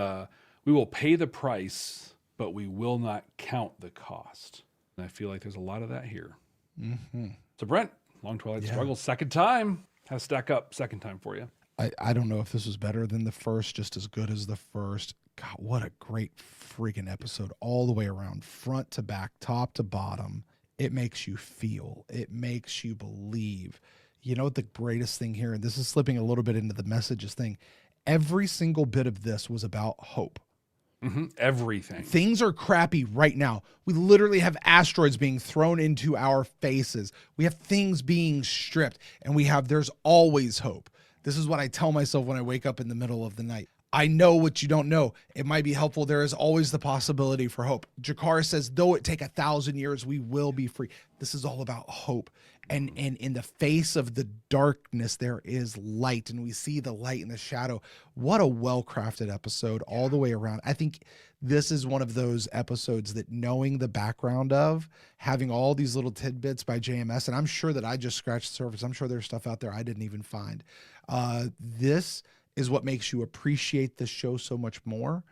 we will pay the price, but we will not count the cost. And I feel like there's a lot of that here. Mm-hmm. So Brent, Long Twilight Struggle, second time. How to stack up second time for you? I don't know if this was better than the first, just as good as the first. God, what a great freaking episode all the way around, front to back, top to bottom. It makes you feel. It makes you believe. You know what the greatest thing here, and this is slipping a little bit into the messages thing, every single bit of this was about hope. Mm-hmm. Everything. Things are crappy right now. We literally have asteroids being thrown into our faces. We have things being stripped, and there's always hope. This is what I tell myself when I wake up in the middle of the night. I know what you don't know. It might be helpful. There is always the possibility for hope. Jakar says, though it take 1,000 years, we will be free. This is all about hope. And in the face of the darkness, there is light, and we see the light in the shadow. What a well-crafted episode all the way around. I think this is one of those episodes that, knowing the background of, having all these little tidbits by JMS, and I'm sure that I just scratched the surface. I'm sure there's stuff out there I didn't even find. This is what makes you appreciate this show so much more.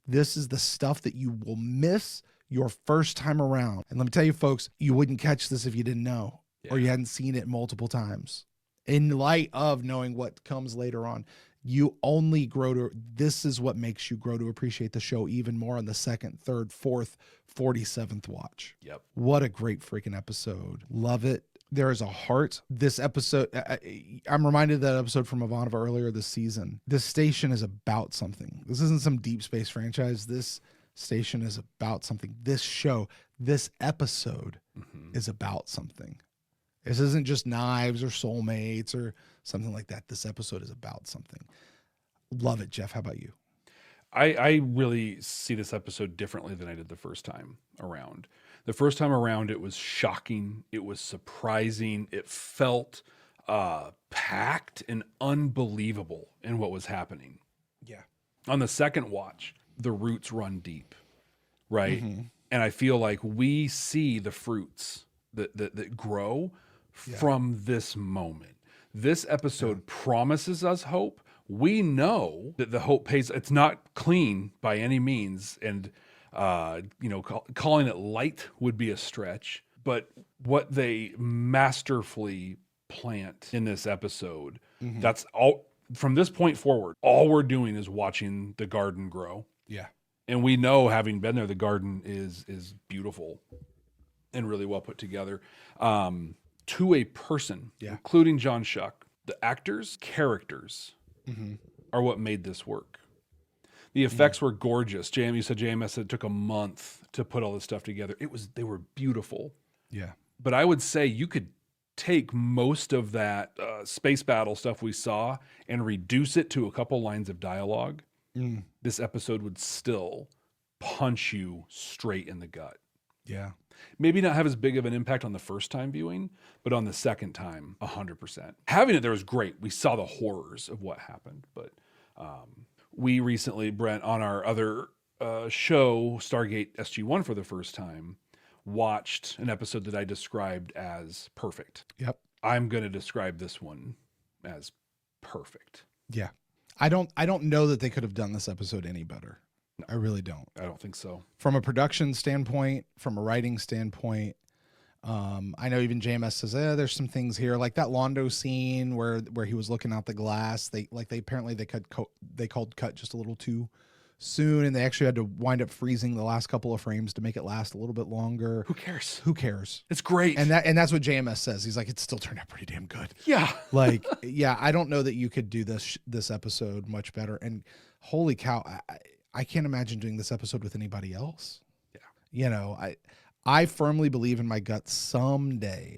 This is the stuff that you will miss your first time around. And let me tell you, folks, you wouldn't catch this if you didn't know. Or you hadn't seen it multiple times. In light of knowing what comes later on, you only grow to, this is what makes you grow to appreciate the show even more on the second, third, fourth, 47th watch. Yep. What a great freaking episode. Love it. There is a heart. This episode, I'm reminded of that episode from Ivanova earlier this season. This station is about something. This isn't some deep space franchise. This station is about something. This show, this episode is about something. This isn't just knives or soulmates or something like that. This episode is about something. Love it, Jeff. How about you? I really see this episode differently than I did the first time around. The first time around, it was shocking. It was surprising. It felt packed and unbelievable in what was happening. On the second watch, the roots run deep, right? Mm-hmm. And I feel like we see the fruits that grow from this moment. This episode promises us hope. We know that the hope pays. It's not clean by any means. And, calling it light would be a stretch. But what they masterfully plant in this episode, that's all. From this point forward, all we're doing is watching the garden grow. Yeah. And we know, having been there, the garden is beautiful and really well put together. To a person, including John Schuck, the actors' characters are what made this work. The effects were gorgeous. You said JMS said it took a month to put all this stuff together. They were beautiful. Yeah. But I would say you could take most of that space battle stuff we saw and reduce it to a couple lines of dialogue. This episode would still punch you straight in the gut. Yeah. Maybe not have as big of an impact on the first time viewing, but on the second time, 100%. Having it there was great. We saw the horrors of what happened. But we recently, Brent, on our other show, Stargate SG-1 for the first time, watched an episode that I described as perfect. Yep. I'm going to describe this one as perfect. Yeah. I don't know that they could have done this episode any better. No. I really don't. I don't think so. From a production standpoint, from a writing standpoint, I know even JMS says, there's some things here, like that Londo scene where he was looking out the glass. They called cut just a little too soon, and they actually had to wind up freezing the last couple of frames to make it last a little bit longer. Who cares? Who cares? It's great. And that's what JMS says. He's like, it still turned out pretty damn good. Yeah. Like, yeah, I don't know that you could do this episode much better. And holy cow, I can't imagine doing this episode with anybody else. Yeah. You know, I firmly believe in my gut someday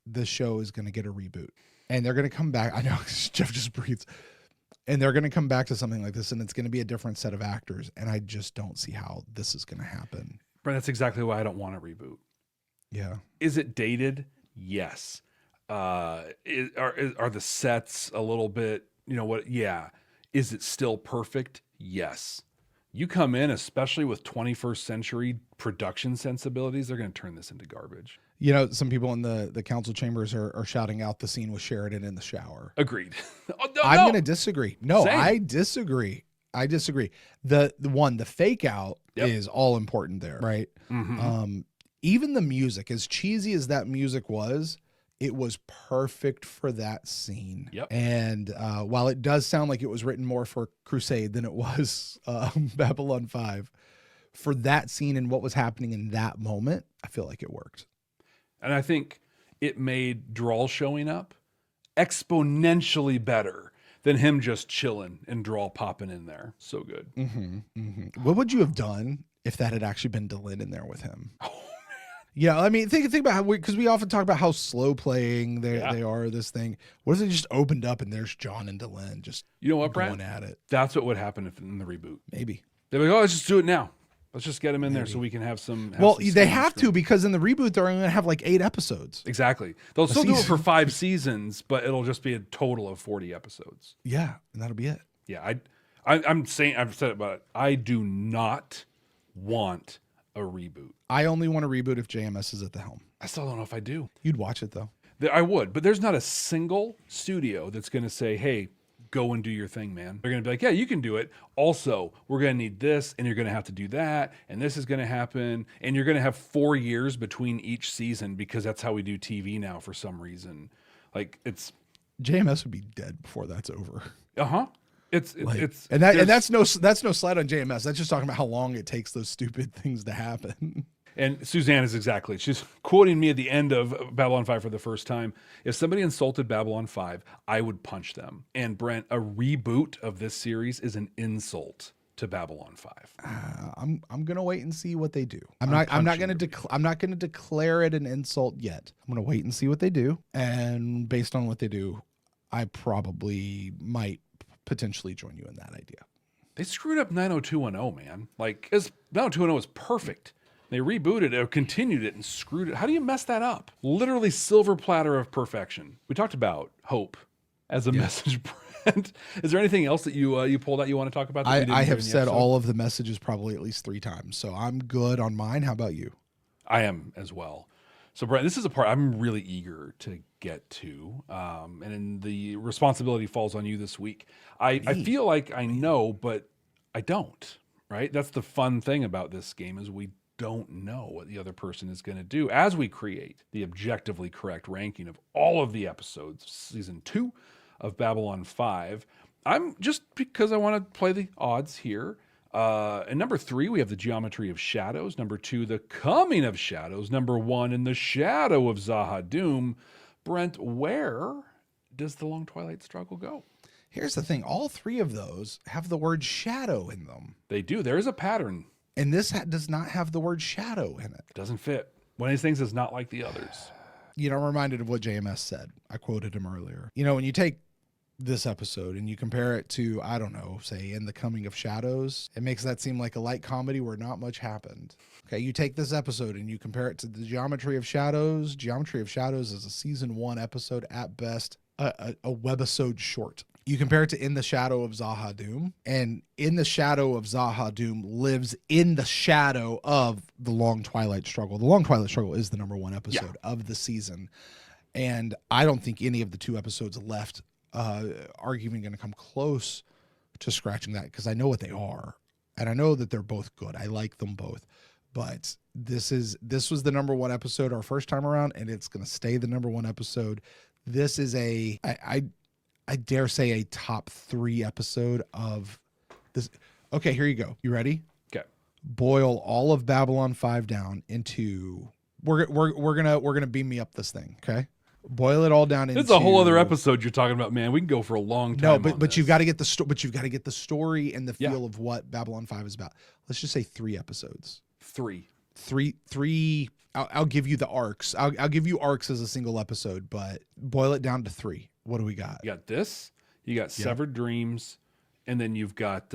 this show is going to get a reboot, and they're going to come back. I know Jeff just breathes. And they're going to come back to something like this, and it's going to be a different set of actors. And I just don't see how this is going to happen. Brent, that's exactly why I don't want a reboot. Yeah. Is it dated? Yes. Are the sets a little bit, Yeah. Is it still perfect? Yes. You come in, especially with 21st century production sensibilities, they're going to turn this into garbage. You know, some people in the council chambers are shouting out the scene with Sheridan in the shower. Agreed. I'm going to disagree. No, Same. I disagree. The fake out is all important there, right? Mm-hmm. Even the music, as cheesy as that music was, it was perfect for that scene. Yep. And while it does sound like it was written more for Crusade than it was Babylon 5, for that scene and what was happening in that moment, I feel like it worked. And I think it made Drawl showing up exponentially better than him just chilling and Drawl popping in there. So good. Mm-hmm, mm-hmm. What would you have done if that had actually been Delenn in there with him? Oh, man. Yeah, I mean, think about how because we often talk about how slow playing they are, this thing. What if it just opened up and there's John and Delenn just what, going Brent? at it? That's what would happen in the reboot. Maybe. They'd be like, let's just do it now. Let's just get him in there so we can have some. They have to, because in the reboot they're going to have like 8 episodes. Exactly. They'll still do it for 5 seasons, but it'll just be a total of 40 episodes. Yeah, and that'll be it. Yeah, I'm saying, I've said it, but I do not want a reboot. I only want a reboot if JMS is at the helm. I still don't know if I do. You'd watch it though. I would, but there's not a single studio that's going to say, hey, go and do your thing, man. They're going to be like, yeah, you can do it. Also, we're going to need this, and you're going to have to do that, and this is going to happen, and you're going to have 4 years between each season because that's how we do TV now for some reason. Like, it's... JMS would be dead before that's over. Uh-huh. It's and that's no slight on JMS. That's just talking about how long it takes those stupid things to happen. And Suzanne is exactly. She's quoting me at the end of Babylon 5 for the first time. If somebody insulted Babylon 5, I would punch them. And Brent, a reboot of this series is an insult to Babylon 5. I'm gonna wait and see what they do. I'm not gonna declare it an insult yet. I'm gonna wait and see what they do. And based on what they do, I probably might potentially join you in that idea. They screwed up 90210, man. Like, 90210 was perfect. They rebooted it or continued it and screwed it. How do you mess that up? Literally silver platter of perfection. We talked about hope as a message, Brent, is there anything else that you pulled out you want to talk about? I have said all of the messages probably at least 3 times, so I'm good on mine. How about you? I am as well. So, Brent, this is a part I'm really eager to get to, and the responsibility falls on you this week. I feel like I know, but I don't, right? That's the fun thing about this game is we don't know what the other person is going to do as we create the objectively correct ranking of all of the episodes, season 2 of Babylon 5. I'm just because I want to play the odds here. And number 3, we have the Geometry of Shadows. Number 2, the Coming of Shadows. Number 1, in the Shadow of Zahadum. Brent, where does the Long Twilight Struggle go? Here's the thing. All 3 of those have the word shadow in them. They do. There is a pattern. And this does not have the word shadow in it. It doesn't fit. One of these things is not like the others. You know, I'm reminded of what JMS said. I quoted him earlier. You know, when you take this episode and you compare it to, I don't know, say In the Coming of Shadows, it makes that seem like a light comedy where not much happened. Okay, you take this episode and you compare it to the Geometry of Shadows. Geometry of Shadows is a season 1 episode at best, a webisode short. You compare it to In the Shadow of Zahadum, and In the Shadow of Zahadum lives in the shadow of the Long Twilight Struggle. The Long Twilight Struggle is the number 1 episode of the season, and I don't think any of the 2 episodes left are even going to come close to scratching that, because I know what they are, and I know that they're both good. I like them both, but this was the number 1 episode our first time around, and it's going to stay the number 1 episode. This is I dare say a top 3 episode of this. Okay, here you go. You ready? Okay. Boil all of Babylon 5 down into. We're gonna beam me up this thing. Okay. Boil it all down into. It's a whole other episode you're talking about, man. We can go for a long time. No, but you've got to get the story and the feel of what Babylon 5 is about. Let's just say 3 episodes. 3. I'll give you the arcs. I'll give you arcs as a single episode, but boil it down to 3. What do we got? You got this. You got Severed Dreams, and then you've got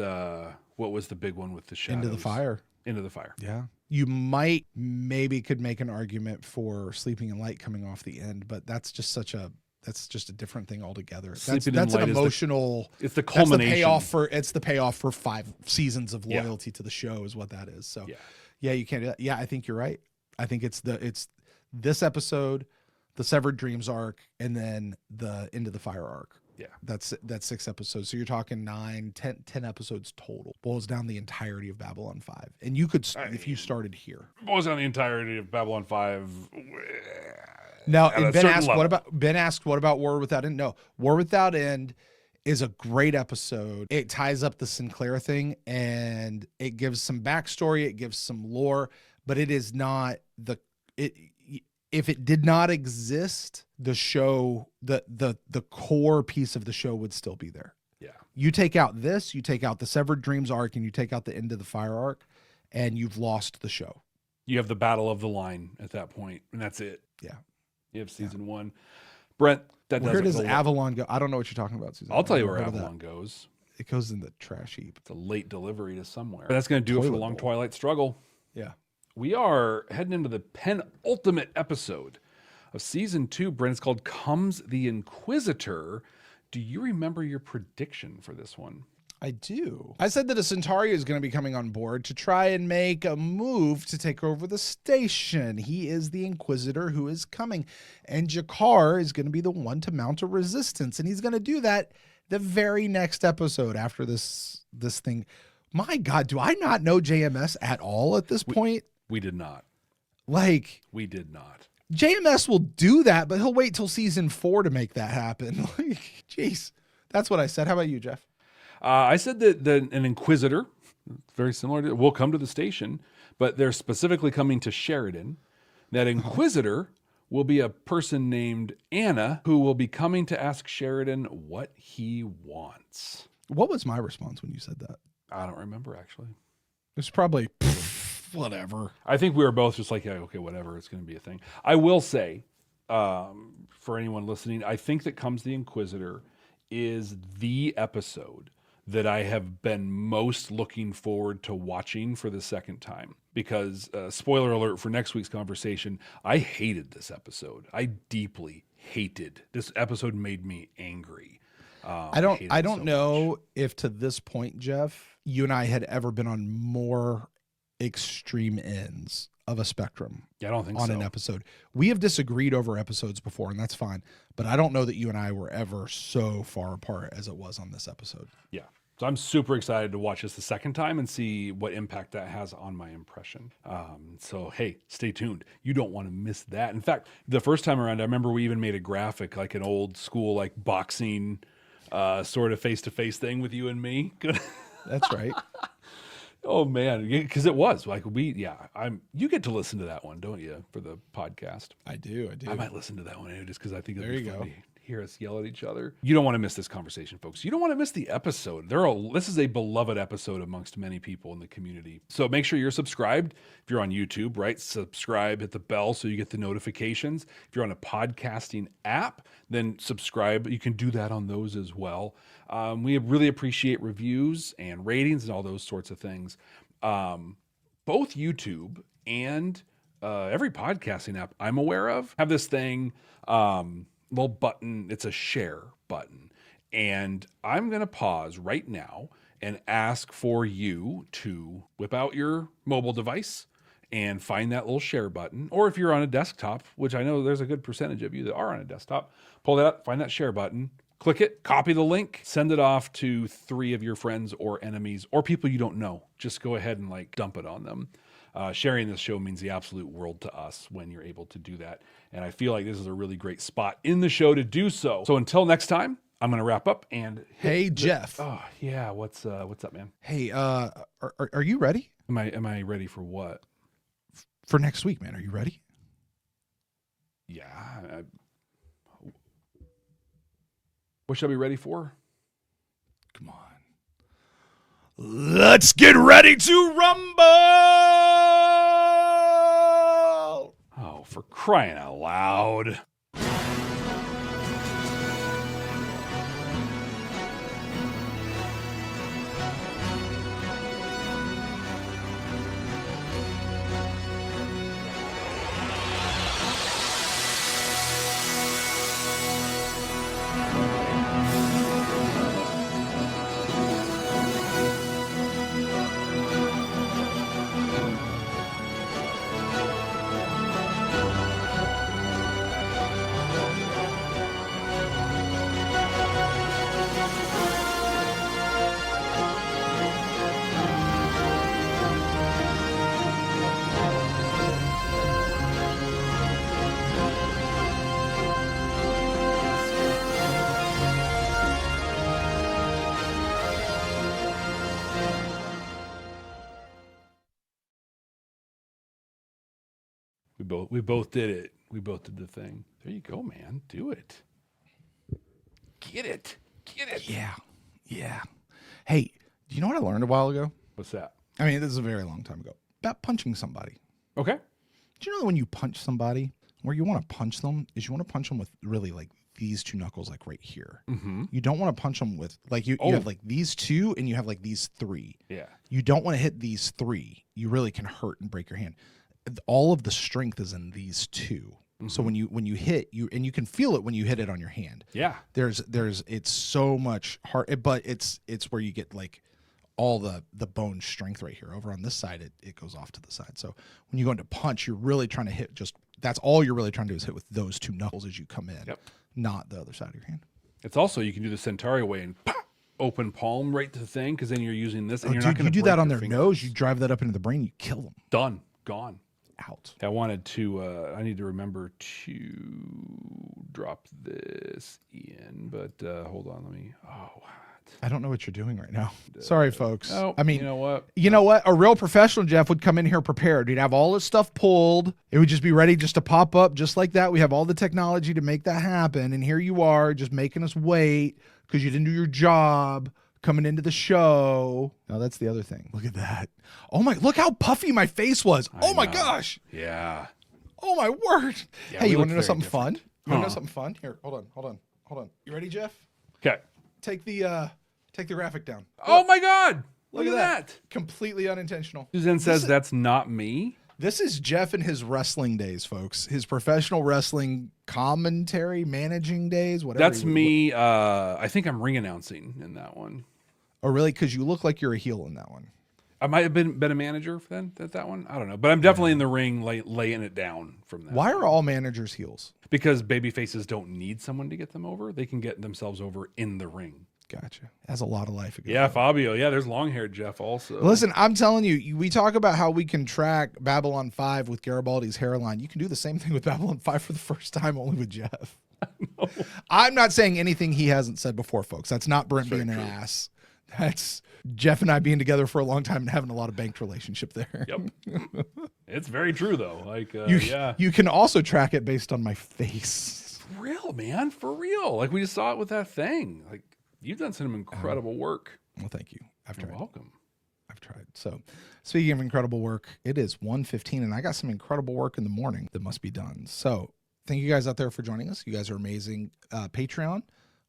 what was the big one with the shadows? Into the Fire. Into the Fire. Yeah. You could make an argument for Sleeping in Light coming off the end, but that's just a different thing altogether. That's an emotional. It's the culmination. It's the payoff for 5 seasons of loyalty to the show is what that is. So yeah, you can't do that. Yeah, I think you're right. I think it's this episode, the Severed Dreams arc, and then the Into the Fire arc. Yeah. That's 6 episodes. So you're talking 9, 10 episodes total. Boils down the entirety of Babylon 5. And you could, if you started here. Boils down the entirety of Babylon 5. Now, and Ben asked, what about War Without End? No, War Without End is a great episode. It ties up the Sinclair thing, and it gives some backstory. It gives some lore, but it is not if it did not exist, the show, the core piece of the show would still be there. Yeah. You take out this, you take out the Severed Dreams arc, and you take out the Into the Fire arc, and you've lost the show. You have the Battle of the Line at that point, and that's it. Yeah. You have season 1. Brent, where does Avalon go? I don't know what you're talking about, Susan. I'll tell you where Avalon goes. It goes in the trash heap. It's a late delivery to somewhere. That's going to do it for the Long Twilight Struggle. Yeah. We are heading into the penultimate episode of season 2. Brent, it's called Comes the Inquisitor. Do you remember your prediction for this one? I do. I said that a Centauri is going to be coming on board to try and make a move to take over the station. He is the Inquisitor who is coming, and G'Kar is going to be the one to mount a resistance, and he's going to do that the very next episode after this thing. My God, do I not know JMS at all at this point? We did not. We did not. JMS will do that, but he'll wait till season 4 to make that happen. Jeez. That's what I said. How about you, Jeff? I said that an Inquisitor, very similar, will come to the station, but they're specifically coming to Sheridan. That Inquisitor will be a person named Anna who will be coming to ask Sheridan what he wants. What was my response when you said that? I don't remember, actually. It's probably whatever. I think we were both just like, yeah, okay, whatever. It's going to be a thing. I will say, for anyone listening, I think that Comes the Inquisitor is the episode that I have been most looking forward to watching for the second time. Because, spoiler alert for next week's conversation, I hated this episode. I deeply hated. This episode made me angry. I don't know if to this point, Jeff, you and I had ever been on more extreme ends of a spectrum. Yeah, I don't think on so. an episode. We have disagreed over episodes before, and that's fine. But I don't know that you and I were ever so far apart as it was on this episode. Yeah. So I'm super excited to watch this the second time and see what impact that has on my impression. So, hey, stay tuned. You don't want to miss that. In fact, the first time around, I remember we even made a graphic, like an old school, like boxing sort of face-to-face thing with you and me. That's right. Oh man, because it was like you get to listen to that one, don't you, for the podcast? I do. I might listen to that one just because I think there it'd be you fun go. to hear us yell at each other. You don't want to miss this conversation, folks. You don't want to miss the episode. This is a beloved episode amongst many people in the community. So make sure you're subscribed. If you're on YouTube, right, subscribe, hit the bell so you get the notifications. If you're on a podcasting app, then subscribe. You can do that on those as well. We really appreciate reviews and ratings and all those sorts of things. Both YouTube and every podcasting app I'm aware of have this thing, little button. It's a share button. And I'm going to pause right now and ask for you to whip out your mobile device and find that little share button. Or if you're on a desktop, which I know there's a good percentage of you that are on a desktop, pull that up, find that share button, click it, copy the link, send it off to 3 of your friends or enemies or people you don't know. Just go ahead and dump it on them. Sharing this show means the absolute world to us when you're able to do that. And I feel like this is a really great spot in the show to do so. So until next time, I'm going to wrap up and hey, Jeff. Oh yeah. What's up, man? Hey, are you ready? Am I ready for what? For next week, man. Are you ready? Yeah. What should I be ready for? Come on. Let's get ready to rumble! Oh, for crying out loud. We both did it. We both did the thing. There you go, man. Do it. Get it. Get it. Yeah. Hey, do you know what I learned a while ago? What's that? I mean, this is a very long time ago. About punching somebody. Okay. Do you know that when you punch somebody, where you want to punch them is you want to punch them with really these 2 knuckles right here. Mm-hmm. You don't want to punch them with you have these 2 and you have these 3. Yeah. You don't want to hit these 3. You really can hurt and break your hand. All of the strength is in these 2. Mm-hmm. So when you hit and you can feel it when you hit it on your hand. Yeah. It's so much hard, but it's where you get all the bone strength right here. Over on this side, it goes off to the side. So when you go into punch, you're really trying to hit that's all you're really trying to do is hit with those 2 knuckles as you come in, not the other side of your hand. It's also, you can do the Centauri way and open palm right to the thing, because then you're using this. And you're dude, not going to you do that on their nose, you drive that up into the brain, you kill them. Done. Gone. Out. I need to remember to drop this in, but hold on, I don't know what you're doing right now. Sorry, folks. Oh, I mean, you know what? A real professional Jeff would come in here prepared. He'd have all his stuff pulled. It would just be ready just to pop up just like that. We have all the technology to make that happen. And here you are just making us wait because you didn't do your job coming into the show. Now that's the other thing. Look at that. Oh my, look how puffy my face was. Oh my gosh. Yeah. Oh my word. Yeah, hey, we you want look to know very something different. fun? You want to know something fun? Here, hold on. You ready, Jeff? Okay. Take the graphic down. Oh my God. Look at that. Completely unintentional. Suzanne says that's not me. This is Jeff in his wrestling days, folks. His professional wrestling commentary, managing days, whatever. That's me. I think I'm ring announcing in that one. Oh, really? Because you look like you're a heel in that one. I might have been a manager then at that one. I don't know. But I'm definitely in the ring laying it down from that. Why are all managers heels? Because baby faces don't need someone to get them over. They can get themselves over in the ring. Gotcha. Has a lot of life ago. Yeah, Fabio. Yeah, there's long-haired Jeff also. Listen, I'm telling you, we talk about how we can track Babylon 5 with Garibaldi's hairline. You can do the same thing with Babylon 5 for the first time, only with Jeff. I'm not saying anything he hasn't said before, folks. That's not Brent being an ass. That's Jeff and I being together for a long time and having a lot of banked relationship there. Yep. It's very true, though. Like, yeah. You can also track it based on my face. For real, man. For real. Like, we just saw it with that thing. Like, you've done some incredible work. Well, thank you. You're welcome. I've tried. So, speaking of incredible work, it is 1:15, and I got some incredible work in the morning that must be done. So, thank you guys out there for joining us. You guys are amazing. Patreon,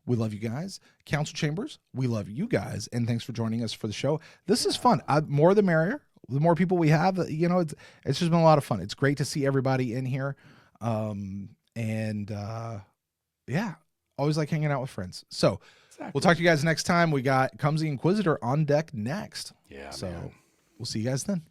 we love you guys. Council Chambers, we love you guys. And thanks for joining us for the show. This is fun. More the merrier. The more people we have, it's just been a lot of fun. It's great to see everybody in here. Yeah, always like hanging out with friends. So, We'll talk to you guys next time. We got Comes the Inquisitor on deck next. Yeah, so man. We'll see you guys then.